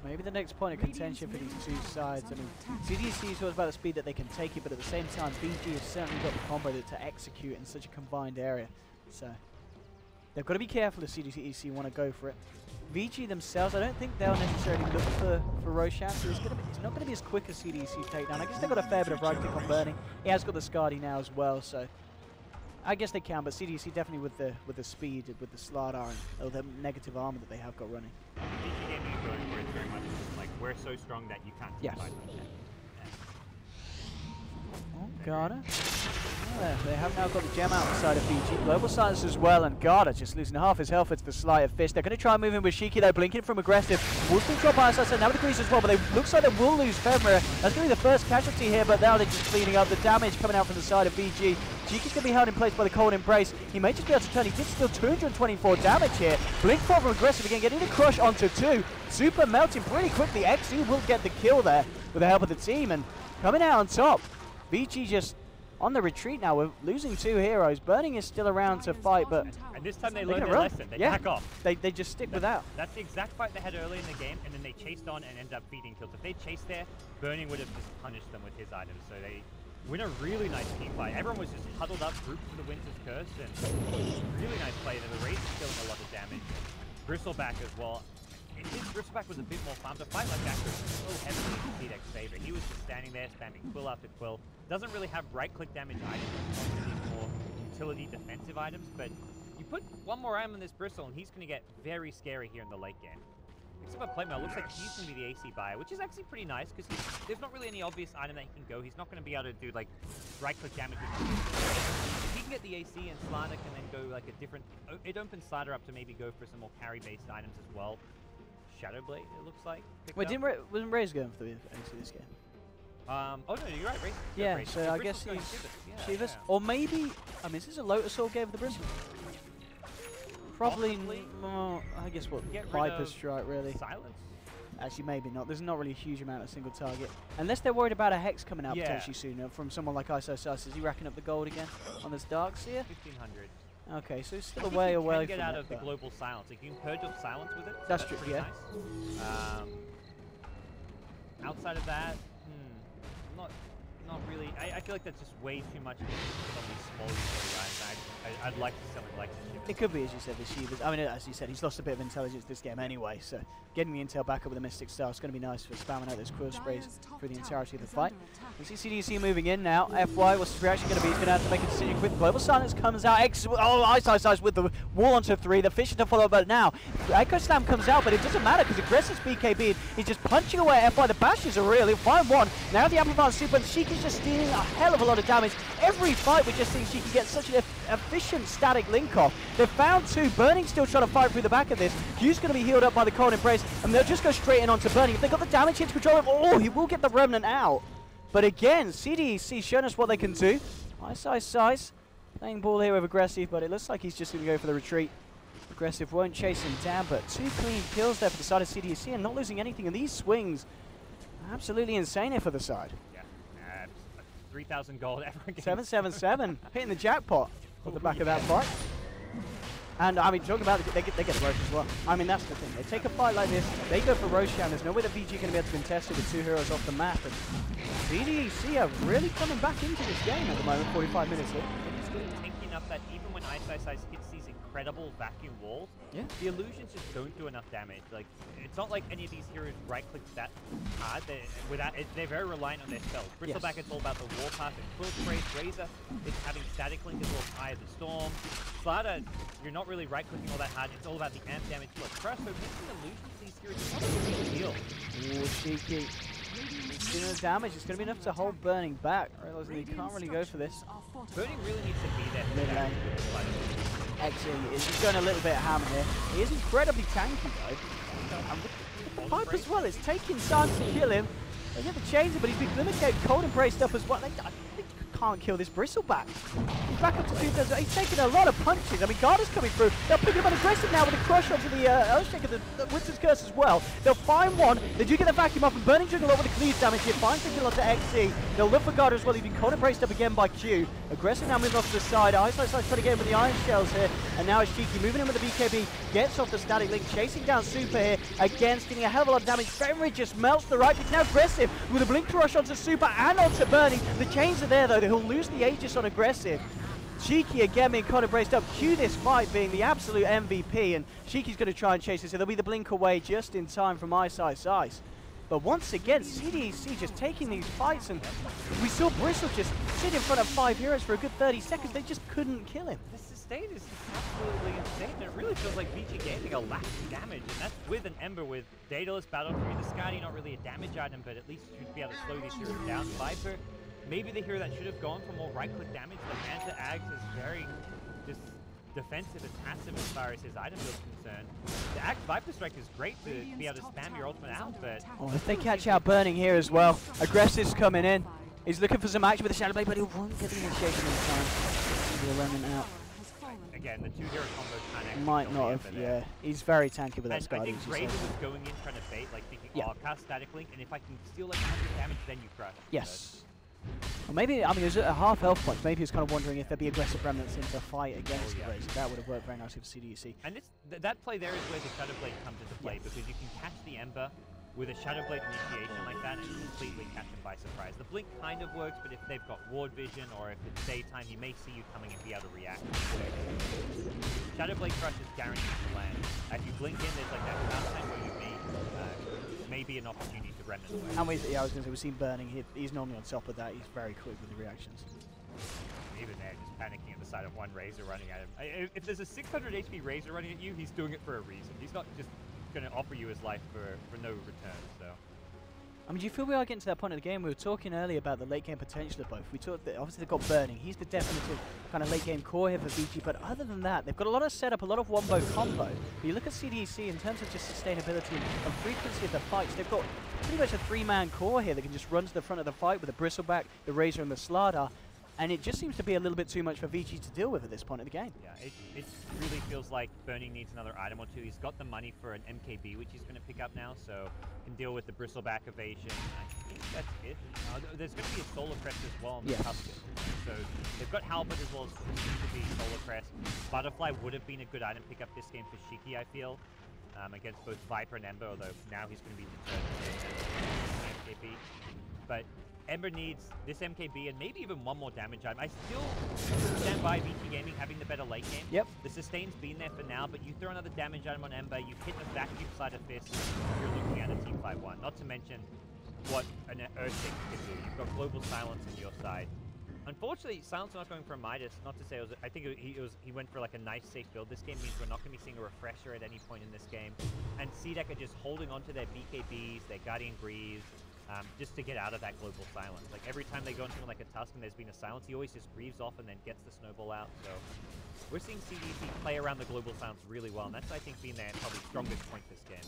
maybe the next point of contention for these two sides. I mean, CDEC is all about the speed that they can take it, but at the same time, BG has certainly got the combo to execute in such a combined area. So they've got to be careful if CDEC want to go for it. Vici themselves, I don't think they'll necessarily look for Roshan, so it's not going to be as quick as CDEC's takedown. I guess they've got a fair bit of right click on Burning. He has got the Skadi now as well, so I guess they can, but CDEC definitely with the speed, with the Slardar, and the negative armor that they have got running. Vici Gaming is going for it very much like, we're so strong that you can't fight us. Oh, Garda. Yeah, they have now got the gem out on the side of Vici. Global Silence as well, and Garda just losing half his health. It's the Sleight of Fist. They're going to try and move in with Shiki, though, blinking from aggressive. Wolf's going to drop by outside, now with the grease as well, but it looks like they will lose Fevmir. That's going to be the first casualty here, but now they're just cleaning up the damage coming out from the side of VG. Shiki's going to be held in place by the Cold Embrace. He may just be able to turn. He did still 224 damage here. Blink from aggressive again, getting the crush onto 2. Super melting pretty quickly. XE will get the kill there with the help of the team, and coming out on top. Vici just on the retreat now. We're losing 2 heroes. Burning is still around to fight, but and this time they learned their lesson. They back off. They just stick without. That's the exact fight they had early in the game, and then they chased on and ended up beating kills. If they chased there, Burning would have just punished them with his items. So they win a really nice team fight. Everyone was just huddled up, grouped for the Winter's Curse, and really nice play. The Razor's dealing a lot of damage. Bristleback as well. His Bristleback was a bit more fun. To fight like that was so heavily in CDEC's favor. He was just standing there, spamming quill after quill. Doesn't really have right-click damage items. These more utility defensive items, but you put one more item on this Bristle, and he's going to get very scary here in the late game. Except for Playmail, looks like he's going to be the AC buyer, which is actually pretty nice, because there's not really any obvious item that he can go. He's not going to be able to do, like, right-click damage. If he can get the AC, and Slardar can then go, like, a different... It opens Slardar up to maybe go for some more carry-based items as well. Shadowblade, it looks like. Wait, wasn't Ray's going for the AC this game? Oh no, you're right, Raze. Yeah, Raze. so I guess he's Shivas. Or maybe, I mean, is this a Lotus Sword game for the Brisbane? Probably, I guess what, Viper Strike really. Silence? Actually, maybe not. There's not really a huge amount of single target. Unless they're worried about a Hex coming out potentially sooner from someone like ISO. Is he racking up the gold again on this Darkseer? 1500. Okay, so it's still a way away from get out it, of the global silence. Like, you can purge up silence with it. So that's true, yeah. Nice. Outside of that, not really. I feel like that's just way too much for these small utility guys. I'd like to see something like the Shivas. It could be, as you said, the Shivas. I mean, as you said, he's lost a bit of intelligence this game anyway, so getting the intel back up with a Mystic Star is going to be nice for spamming out those quill sprays through the entirety of the fight. We see CDEC moving in now. FY, what's his reaction going to be? He's going to have to make a decision quick. Global Silence comes out. Ice with the wall onto 3. The Fisher to follow, but now Echo Slam comes out, but it doesn't matter because Aggressive's BKB. He's just punching away at FY. The bashes are real. He'll find one. Now the Amplifier Super, and Sheiky's just stealing a hell of a lot of damage. Every fight we're just seeing Sheiky get such an efficient static link off. They've found 2. Burning still trying to fight through the back of this. Q's going to be healed up by the Cold Embrace, and they'll just go straight in onto Burning. If they've got the damage hit to control him, he will get the Remnant out. But again, CDEC showing us what they can do. Ice. Playing ball here with Aggressive, but it looks like he's just going to go for the retreat. Aggressive won't chase him down, but 2 clean kills there for the side of CDEC and not losing anything in these swings. Absolutely insane here for the side. Yeah, 3,000 gold ever again. 777, hitting the jackpot on the back of that fight. And I mean, talking about they get Roche as well. I mean, that's the thing. They take a fight like this, they go for Roshan. There's no way that VG going to be able to contest it with 2 heroes off the map. And CDEC are really coming back into this game at the moment. 45 minutes in. It's really tanky enough that even when Ice hits these incredible vacuum walls, the illusions just don't do enough damage. Like, it's not like any of these heroes right-click that hard. They're very reliant on their spells. Bristleback, it's all about the Warpath and Quill Sprays. Razor, it's having static link as well as Eye of the Storm. Slaughter, you're not really right-clicking all that hard. It's all about the amp damage. Look, Crush, so missing illusions these heroes is not a big deal. Ooh, Cheeky. The damage is going to be enough to hold Burning back. Realizing he can't really go for this. Burning really needs to be there. Mid-lane. Actually, he's going a little bit ham here. He is incredibly tanky though. And with the pipe as well, it's taking time to kill him. They get the chains, but he's been limited Cold Embrace up as well. They can't kill this Bristleback. He's back up to 2,000. He's taking a lot of punches. I mean, Garda's coming through. They'll pick him up aggressive now with a crush onto the Earthshaker, the Winter's Curse as well. They'll find one. They do get the vacuum up, and Burning doing a lot with the cleave damage here. Finds the kill onto XC. They'll look for Garda as well. He's been Cold Embraced up again by Q. Aggressive now moving off to the side. Ice trying to get him with the Iron Shells here. And now it's Cheeky moving in with the BKB. Gets off the static link, chasing down Super here. Again, stealing a hell of a lot of damage. Fenrir just melts the right. He's now aggressive with a blink rush onto Super and onto Burning. The chains are there though. He'll lose the Aegis on aggressive. Cheeky again being kind of braced up. Q this fight being the absolute MVP, and Cheeky's going to try and chase it, so there'll be the blink away just in time from Ice. But once again, CDEC just taking these fights, and we saw Bristle just sit in front of 5 heroes for a good 30 seconds. They just couldn't kill him. The sustain is absolutely insane. It really feels like Vici Gaming a lack of damage, and that's with an Ember with Daedalus, Battle Fury, the Scotty, not really a damage item, but at least should be able to slow these heroes down. Viper, maybe the hero that should have gone for more right-click damage, but Manta Ags is very just defensive and passive as far as his item build is concerned. The Axe Viper Strike is great to be able to spam your ultimate out, but... Oh, if they catch out Burning here as well, Aggressive's coming in. He's looking for some action with the Shadow Blade, but he won't get the initiation in time. He'll be running out. Again, the 2 hero combo kind of... Might not have, yeah. He's very tanky with that Scotty. I think Razor was going in trying to bait, like thinking, oh, I'll cast Static Link, and if I can steal like 100 damage, then you crush. Yes. Or maybe, I mean, it was at half health points. Maybe he was kind of wondering if there'd be aggressive remnants into a fight against the Razor. That would have worked very nicely for CDEC. And that play there is where the Shadow Blade comes into play, because you can catch the Ember with a Shadow Blade initiation like that and completely catch him by surprise. The Blink kind of works, but if they've got ward vision or if it's daytime, he may see you coming and be able to react. Shadow Blade Crush is guaranteed to land. If you blink in, there's like that time where you may be an opportunity to remnant away. And I was going to say, we've seen Burning. He's normally on top of that. He's very quick with the reactions. Even there, just panicking at the sight of one Razor running at him. If there's a 600 HP Razor running at you, he's doing it for a reason. He's not just going to offer you his life for no return. So I mean, do you feel we are getting to that point of the game? We were talking earlier about the late game potential of both. We talked that obviously they've got Burning. He's the definitive kind of late game core here for Vici. But other than that, they've got a lot of setup, a lot of wombo combo. But you look at CDEC in terms of just sustainability and frequency of the fights. They've got pretty much a 3-man core here that can just run to the front of the fight with the Bristleback, the Razor, and the Slardar. And it just seems to be a little bit too much for Vici to deal with at this point of the game. Yeah, it really feels like Burning needs another item or two. He's got the money for an MKB, which he's going to pick up now, so can deal with the Bristleback evasion. I think that's it. There's going to be a Solar Crest as well on the Tusker. So they've got Halberd as well as to be Solar Crest. Butterfly would have been a good item pick up this game for Shiki, I feel, against both Viper and Ember, although now he's going to be determined to MKB. But Ember needs this MKB and maybe even one more damage item. I still stand by Vici Gaming having the better late game. Yep. The sustain's been there for now, but you throw another damage item on Ember, you hit the vacuum side of Fist, you're looking at a team fight 1. Not to mention what an Earthshaker can do. You've got Global Silence on your side. Unfortunately, Silence not going for a Midas. Not to say it was, I think he went for like a nice safe build. This game means we're not going to be seeing a refresher at any point in this game. And CDEC are just holding on to their BKBs, their Guardian Greaves, just to get out of that Global Silence. Like every time they go into like a Tusk and there's been a Silence, he always just grieves off and then gets the snowball out. So we're seeing CDEC play around the Global Silence really well, and that's, I think, been their probably strongest point this game.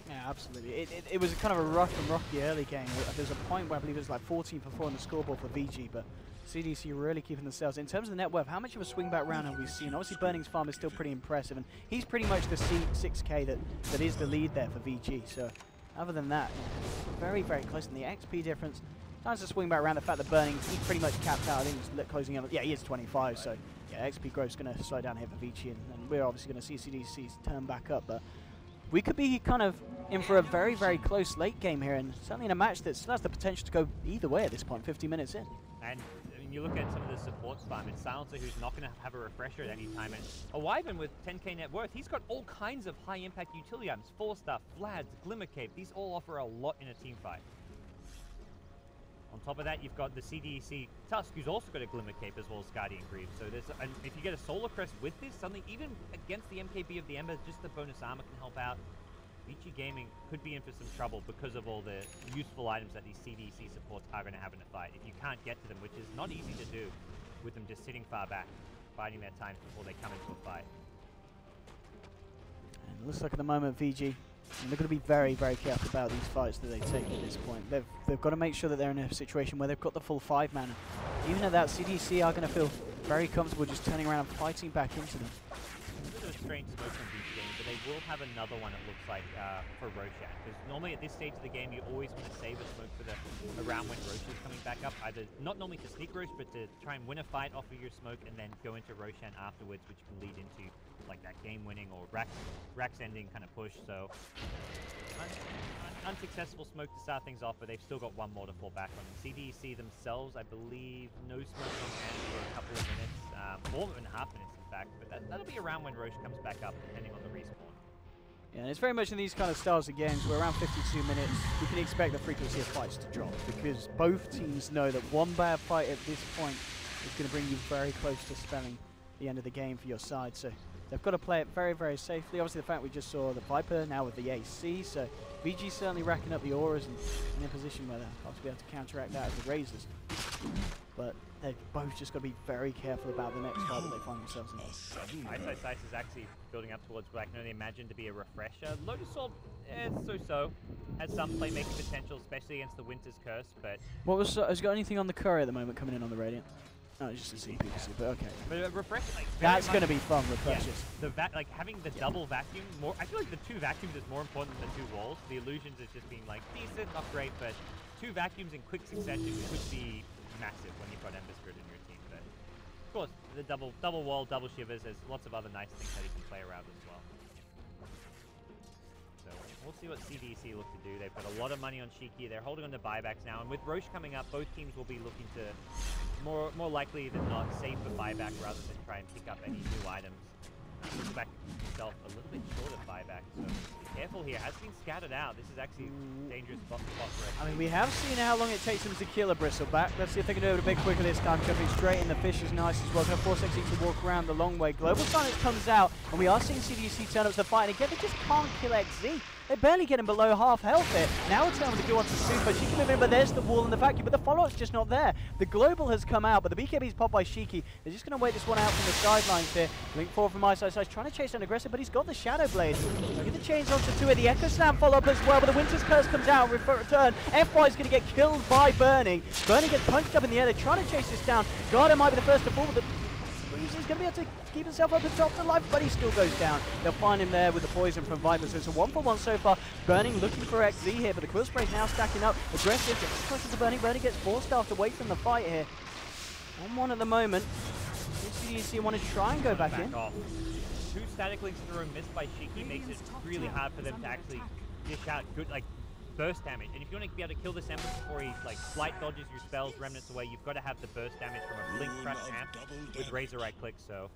Yeah, absolutely. It was kind of a rough and rocky early game. There's a point where I believe it was like 14 for 4 on the scoreboard for VG, but CDEC really keeping themselves. In terms of the net worth, how much of a swing back round have we seen? Obviously, Burning's farm is still pretty impressive, and he's pretty much the 6K that is the lead there for VG. So other than that, very, very close. And the XP difference, tries to swing back around the fact that Burning, he's pretty much capped out. I think he's closing in. Yeah, he is 25, so yeah, XP growth's going to slow down here for Vici, and we're obviously going to see CDEC's turn back up. But we could be kind of in for a very, very close late game here, and certainly in a match that still has the potential to go either way at this point, 50 minutes in. And I mean, you look at some of the support farm, it's Silencer who's not going to have a refresher at any time, and a Wyvern with 10k net worth, he's got all kinds of high impact utility items, 4-star, Vlads, Glimmer Cape, these all offer a lot in a team fight. On top of that, you've got the CDEC Tusk, who's also got a Glimmer Cape as well as Guardian Greaves. So there's, and if you get a Solar Crest with this, suddenly even against the MKB of the Ember, just the bonus armor can help out. Vici Gaming could be in for some trouble because of all the useful items that these CDEC supports are going to have in a fight. If you can't get to them, which is not easy to do with them just sitting far back, biding their time before they come into a fight. And it looks like at the moment VG, and they're going to be very, very careful about these fights that they take at this point. They've got to make sure that they're in a situation where they've got the full 5 mana. Even at that, CDEC are going to feel very comfortable just turning around and fighting back into them. A bit of a strange smoke from Vici Gaming, but they will have another one, it looks like, for Roshan. Because normally at this stage of the game, you always want to save a smoke for the round when Rosh is coming back up. Either not normally to sneak Rosh, but to try and win a fight off of your smoke and then go into Roshan afterwards, which can lead into like that game-winning or Rax-ending kind of push. So unsuccessful smoke to start things off, but they've still got one more to fall back on. CDEC themselves, I believe, no smoke on hand for a couple of minutes, 4.5 minutes in fact, but that'll be around when Rosh comes back up, depending on the respawn. Yeah, and it's very much in these kind of styles of games where around 52 minutes, you can expect the frequency of fights to drop, because both teams know that one bad fight at this point is going to bring you very close to spelling the end of the game for your side. So they've got to play it very, very safely. Obviously, the fact we just saw the Viper now with the AC, so VG certainly racking up the auras and in a position where they'll have to be able to counteract that as the Razors. But they've both just got to be very careful about the next fight that they find themselves in. Ice is actually building up towards what I can only imagine to be a refresher. Lotus Orb, so-so. Has some playmaking potential, especially against the Winter's Curse, but... What was, has got anything on the Courier at the moment coming in on the Radiant? No, it's just a CP, but okay. But a refresher, like, that's going to be fun, refreshers. Yeah, like having the double vacuum, I feel like the 2 vacuums is more important than the 2 walls. The illusions is just being like decent, not great, but 2 vacuums in quick succession could be massive when you've got Ember Spirit in your team. But of course, the double wall, double shivers, there's lots of other nice things that you can play around as well. So we'll see what CDEC look to do. They've got a lot of money on Shiki. They're holding on to buybacks now, and with Rosh coming up, both teams will be looking to more likely than not save for buyback rather than try and pick up any new items. Back himself a little bit short of buyback, so careful here. Has been scattered out. This is actually a dangerous spot for it. I mean, we have seen how long it takes them to kill a Bristleback. Let's see if they can do it a bit quicker this time. Jumping straight in. The fish is nice as well. Going to force XZ to walk around the long way. Global Silence comes out, and we are seeing CDEC turn up to the fight. And again, they just can't kill XZ. They're barely getting below half health here. Now it's time to go on to Super. She can move in, but there's the wall and the vacuum, but the follow-up's just not there. The Global has come out, but the BKB's popped by Shiki. They're just going to wait this one out from the sidelines here. Link forward from Ice, trying to chase an aggressive, but he's got the Shadow Blade. Get the chains onto 2 it. The Echo Slam follow-up as well, but the Winter's Curse comes out. Return. FY is going to get killed by Burning. Burning gets punched up in the air. They're trying to chase this down. Garda might be the first to fall, but he's going to be able to keep himself up at the top of the life, but he still goes down. They'll find him there with the poison from Viper, so it's a 1-for-1 so far. Burning looking for XZ here, but the Quill Spray's now stacking up. Aggressive, gets closer to Burning. Burning gets forced out away from the fight here. 1-1 at the moment. CDEC want to try and go back in. Off. 2 static links in a row missed by Shiki makes it really hard for them to actually dish out good, like, burst damage. And if you want to be able to kill this Ember before he like slight dodges your spells, remnants away, you've got to have the burst damage from a blink crush amp with razor right click. So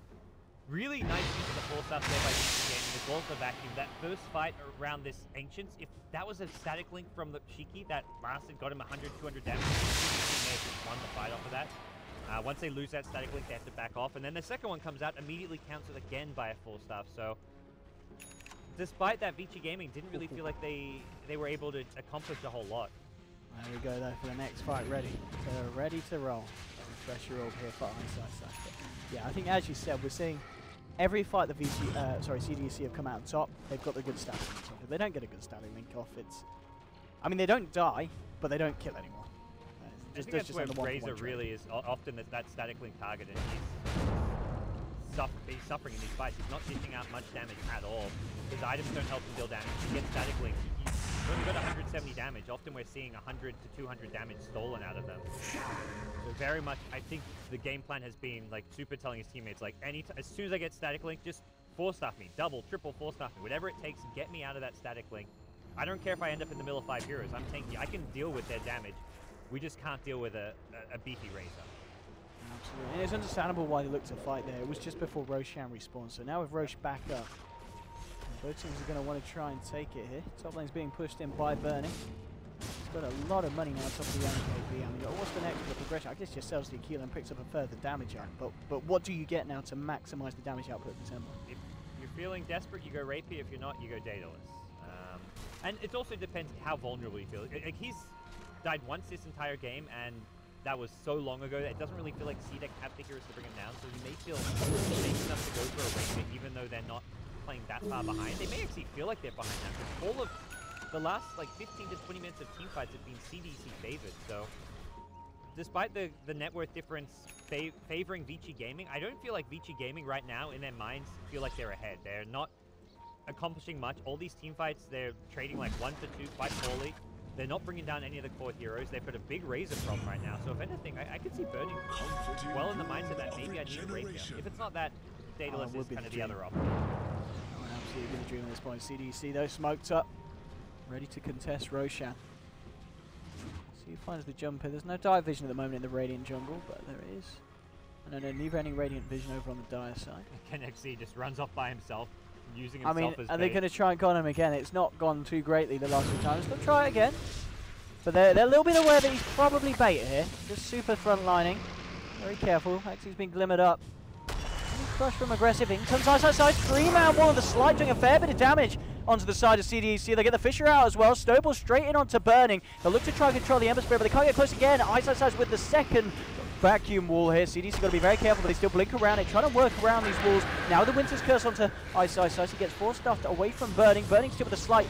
really nice use of the force up there by Vici Gaming, as well as the vacuum. That first fight around this Ancients, if that was a static link from the Shiki that lasted, got him 100, 200 damage, he may have just won the fight off of that. Once they lose that static link, they have to back off, and then the second one comes out, immediately countered again by a 4-staff. So despite that, Vici Gaming didn't really feel like they were able to accomplish a whole lot. There we go though for the next fight, ready. They're ready to roll. Pressure roll here for Ice. Yeah, I think as you said, we're seeing every fight the CDEC have come out on top, they've got the good static link off. If they don't get a good static link off, it's... I mean, they don't die, but they don't kill anymore. I think that's where Razor really is often that static link target, and he's suffering in these fights. He's not dishing out much damage at all. His items don't help him deal damage. He gets static link. He's only got 170 damage. Often we're seeing 100 to 200 damage stolen out of them. So very much, I think the game plan has been like Super telling his teammates, like, as soon as I get static link, just 4-staff me, double, triple 4-staff me, whatever it takes, get me out of that static link. I don't care if I end up in the middle of 5 heroes. I'm tanky. I can deal with their damage. We just can't deal with a beefy Razor. Absolutely. And it's understandable why they looked to fight there. It was just before Roshan respawned. So now with Rosh back up, both teams are going to want to try and take it here. Top lane's being pushed in by Burning. He's got a lot of money now top of the MKB. I mean, what's the next for the progression? I guess just sells the Akila and picks up a further damage out. But what do you get now to maximize the damage output of the temple? If you're feeling desperate, you go Rapier. If you're not, you go Daedalus. And it also depends how vulnerable you feel. Like he's died once this entire game, and that was so long ago that it doesn't really feel like CDEC have the heroes to bring him down, so you may feel safe enough to go for a Rapier, even though they're not playing that far behind. They may actually feel like they're behind now, because all of the last like 15 to 20 minutes of team fights have been CDEC favored, so despite the net worth difference favoring Vici Gaming, I don't feel like Vici Gaming right now in their minds feel like they're ahead. They're not accomplishing much. All these team fights, they're trading like 1 to 2 quite poorly. They're not bringing down any of the core heroes. They've got a big Razor problem right now. So if anything, I could see Burning well in the mindset that maybe I need a Rapier. If it's not that, Daedalus is kind of the other option. Absolutely been a dream at this point. CDEC though smoked up, ready to contest Roshan. See who finds the jump here. There's no dive vision at the moment in the Radiant jungle, but there is. And then a never ending Radiant vision over on the Dire side. KenXZ just runs off by himself, using himself as are bait. they going to try and con him again? It's not gone too greatly the last few times. They'll try it again. But they're a little bit aware that he's probably bait here. Just super front lining. Very careful. XZ's been glimmered up. Crush from aggressive. In comes Ice. 3-man wall on the slide, doing a fair bit of damage onto the side of CDEC. They get the Fisher out as well. Snowball straight in onto Burning. They'll look to try and control the Ember Spirit, but they can't get close again. Ice with the second vacuum wall here. CDEC got to be very careful, but they still blink around it, trying to work around these walls. Now the Winter's Curse onto Ice. He gets 4-stuffed away from Burning. Burning still with a slight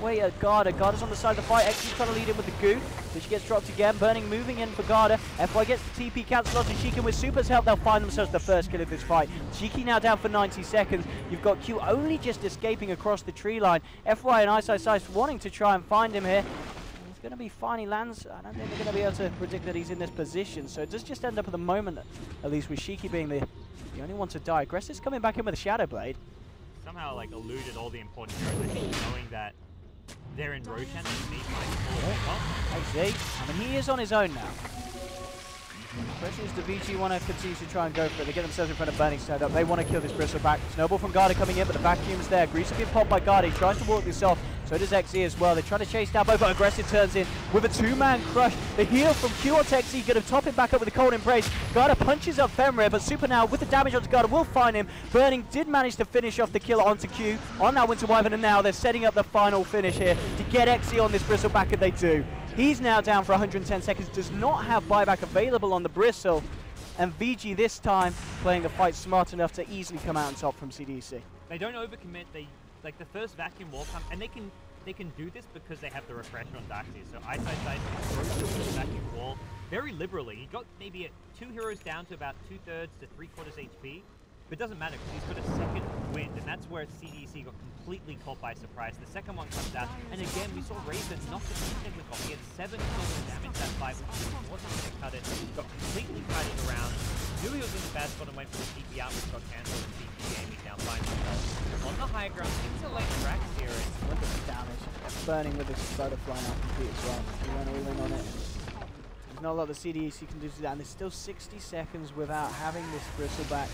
away at Garda. Garda's on the side of the fight. XZ's trying to lead in with the goo. So she gets dropped again. Burning moving in for Garda. FY gets the TP cancelled onto Shiki. With Super's help, they'll find themselves the first kill of this fight. Shiki now down for 90 seconds. You've got Q only just escaping across the tree line. FY and Ice wanting to try and find him here. Going to be fine. He lands. I don't think they're going to be able to predict that he's in this position. So it does just end up at the moment, at least with Shiki being the only one to die. Aggressive's coming back in with a Shadow Blade. Somehow like eluded all the important heroes, knowing that they're in Roshan and they might pull it off. XZ. I mean, he is on his own now. Question is, do Vici want to continue to try and go for it? They get themselves in front of Burning stand up. They want to kill this Bristleback. Snowball from Garda coming in, but the vacuum's there. Greasy being popped by Garda. He tries to walk this off. So does XE as well. They're trying to chase down both, but Aggressive turns in with a two-man crush. The heal from Q onto XE, going to top it back up with a cold embrace. Garda punches up Fenrir, but Super now with the damage onto Garda will find him. Burning did manage to finish off the kill onto Q on that Winter Wyvern, and now they're setting up the final finish here to get XE on this Bristleback, and they do. He's now down for 110 seconds, does not have buyback available on the Bristle, and VG this time playing the fight smart enough to easily come out on top from CDEC. They don't overcommit. They like the first vacuum wall come, and they can do this because they have the refresher on Darkseer. So Ice can throw the vacuum wall very liberally. He got maybe 2 heroes down to about 2/3 to 3/4 HP. But it doesn't matter because he's got a second wind, and that's where CDEC got completely caught by surprise. The second one comes out, and again we saw Raven knock the technically off. He had 7 kills of damage that fight, which wasn't going to cut it. Got completely kited around. Knew he was in the bad spot and went for the TP out, which got cancelled, and VG Gaming now finds himself on the high ground into late racks here. Look at the damage. Burning with this butterfly now complete as well. He went all in on it. There's not a lot the CDEC can do to that, and there's still 60 seconds without having this Bristleback.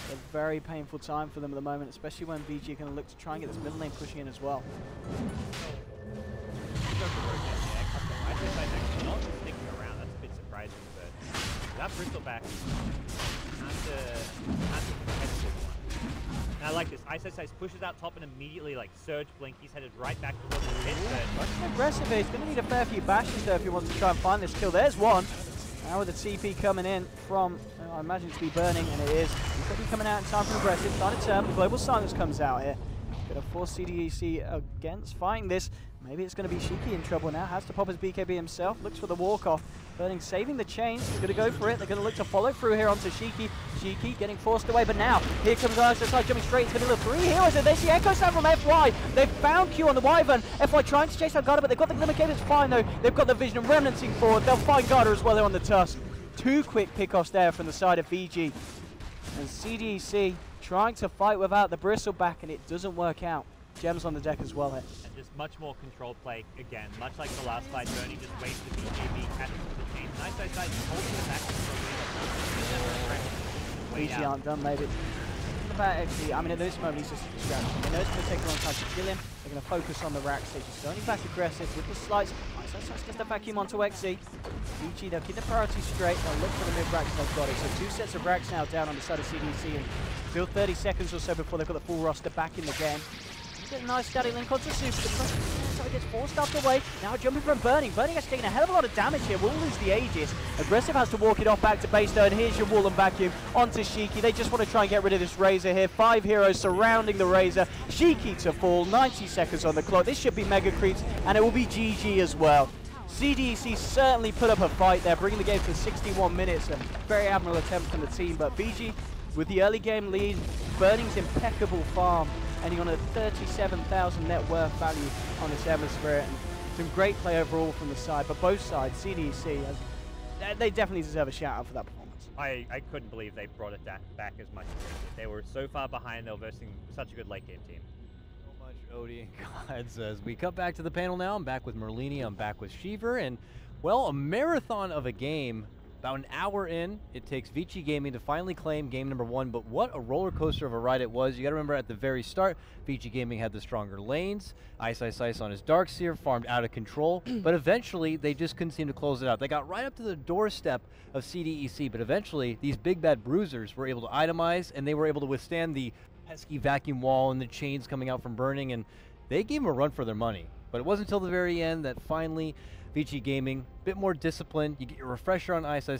A very painful time for them at the moment, especially when VG are going to look to try and get this middle lane pushing in as well. Not sticking around, that's a bit surprising, but that Bristleback has a competitive one. And I like this. Ice pushes out top and immediately like surge blink. He's headed right back towards the pit. But aggressive here. He's going to need a fair few bashes there if he wants to try and find this kill. There's one. Now with the TP coming in from, I imagine it to be Burning, and it is. He's going to be coming out in time for Aggressive. Starting to turn, the Global Silence comes out here. Going to force CDEC against fighting this. Maybe it's going to be Shiki in trouble now. Has to pop his BKB himself. Looks for the walk-off. Burning saving the chains. He's going to go for it. They're going to look to follow through here onto Shiki. Shiki getting forced away, but now here comes ISSI jumping straight into the middle of 3 heroes, and there's the Echo Sound from FY. They've found Q on the Wyvern. FY trying to chase out Garda, but they've got the Glimmer Cave. It's fine though. They've got the Vision and Remnancing forward. They'll find Garda as well there on the Tusk. 2 quick pickoffs there from the side of VG. And CDEC trying to fight without the Bristleback, and it doesn't work out. Gems on the deck as well here. And just much more controlled play again. Much like the last fight, Bernie just waits the BKB, catches the chain. Nice holding it back. VG aren't done, maybe. About XE, I mean at this moment he's just a distraction. They know it's going to take a long time to kill him. They're going to focus on the rack stage. He's going back aggressive with the slides. ISSI gets the vacuum onto XE. VG, they'll keep the priorities straight. They'll look for the mid racks. They've got it. So 2 sets of racks now down on the side of CDC, and still 30 seconds or so before they've got the full roster back in the game. Get a nice static link onto Super. So he gets forced out the way. Now jumping from Burning. Burning has taken a hell of a lot of damage here. Will lose the Aegis. Aggressive has to walk it off back to base though, and here's your wall and vacuum onto Shiki. They just want to try and get rid of this Razor here. 5 heroes surrounding the Razor. Shiki to fall. 90 seconds on the clock. This should be mega creeps, and it will be GG as well. CDEC certainly put up a fight there, bringing the game to 61 minutes. A very admirable attempt from the team, but VG with the early game lead. Burning's impeccable farm, ending on a 37,000 net worth value on this Ember Spirit. And some great play overall from the side, but both sides, CDEC, they definitely deserve a shout out for that performance. I couldn't believe they brought it back as much as they did. They were so far behind, they were versing such a good late game team. So much OD and GoDz. As we cut back to the panel now, I'm back with Merlini, I'm back with Shiver, and well, a marathon of a game. About an hour in, it takes Vici Gaming to finally claim game number 1, but what a roller coaster of a ride it was. You gotta remember at the very start, Vici Gaming had the stronger lanes, Ice on his Darkseer, farmed out of control, but eventually they just couldn't seem to close it out. They got right up to the doorstep of CDEC, but eventually these big bad bruisers were able to itemize, and they were able to withstand the pesky vacuum wall and the chains coming out from Burning, and they gave them a run for their money. But it wasn't until the very end that finally Vici Gaming, a bit more disciplined, you get your refresher on Ice, and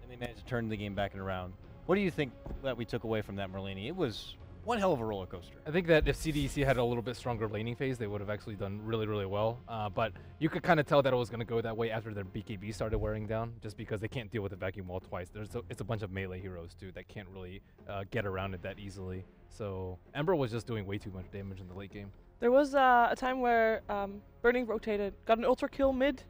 they managed to turn the game back and around. What do you think that we took away from that, Merlini? It was one hell of a roller coaster. I think that if CDEC had a little bit stronger laning phase, they would have actually done really, really well. But you could kind of tell that it was going to go that way after their BKB started wearing down, just because they can't deal with the vacuum wall twice. It's a bunch of melee heroes, too, that can't really get around it that easily. So Ember was just doing way too much damage in the late game. There was a time where Burning rotated, got an ultra kill mid,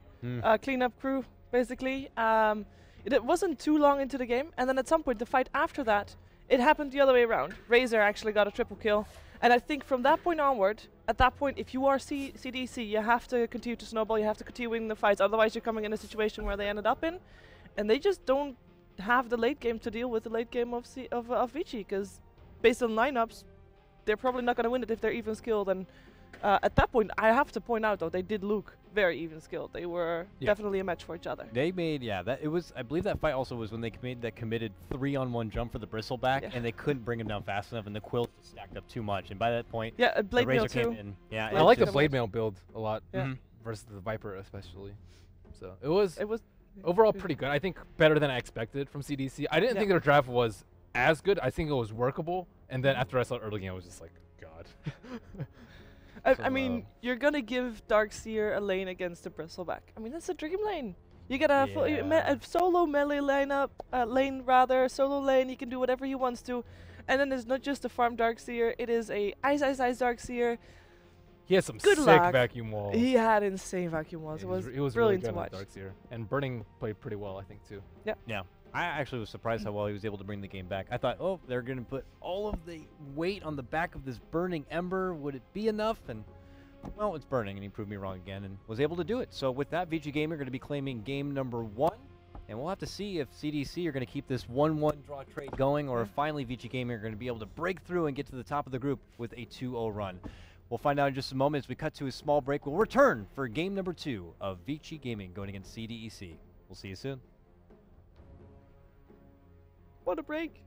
cleanup crew, basically. It wasn't too long into the game, and then at some point, the fight after that, it happened the other way around. Razor actually got a triple kill, and I think from that point onward, at that point, if you are CDC, you have to continue to snowball, you have to continue winning the fights, otherwise you're coming in a situation where they ended up in, and they just don't have the late game to deal with the late game of Vici, because based on lineups, they're probably not going to win it if they're even skilled. And at that point, I have to point out though, they did look very even skilled. They were definitely a match for each other. They made, that it was. I believe that fight also was when they made that committed 3-on-1 jump for the bristleback, and they couldn't bring him down fast enough, and the quill stacked up too much. And by that point, Blade the Razor Mail came too. in. Yeah, I like the Blade Mail build a lot versus the Viper especially. So it was overall pretty good. I think better than I expected from CDEC. I didn't think their draft was as good. I think it was workable. And then after I saw early game, I was just like, God. I mean, you're gonna give Darkseer a lane against the Bristleback. I mean, that's a dream lane. You get a solo melee lineup, lane rather, solo lane. You can do whatever he wants to, and then it's not just a farm Darkseer. It is a ice Darkseer. He has some Good sick luck. vacuum walls. He had insane vacuum walls. Yeah, it was really brilliant good to watch. Darkseer. And Burning played pretty well, I think, too. Yeah. I actually was surprised how well he was able to bring the game back. I thought, oh, they're going to put all of the weight on the back of this burning ember. Would it be enough? And, well, it's burning, and he proved me wrong again and was able to do it. So with that, Vici Gaming are going to be claiming game number 1. And we'll have to see if CDC are going to keep this 1-1 draw trade going, or if finally Vici Gaming are going to be able to break through and get to the top of the group with a 2-0 run. We'll find out in just a moment. As we cut to a small break, we'll return for game number 2 of Vici Gaming going against CDEC. We'll see you soon. What a break.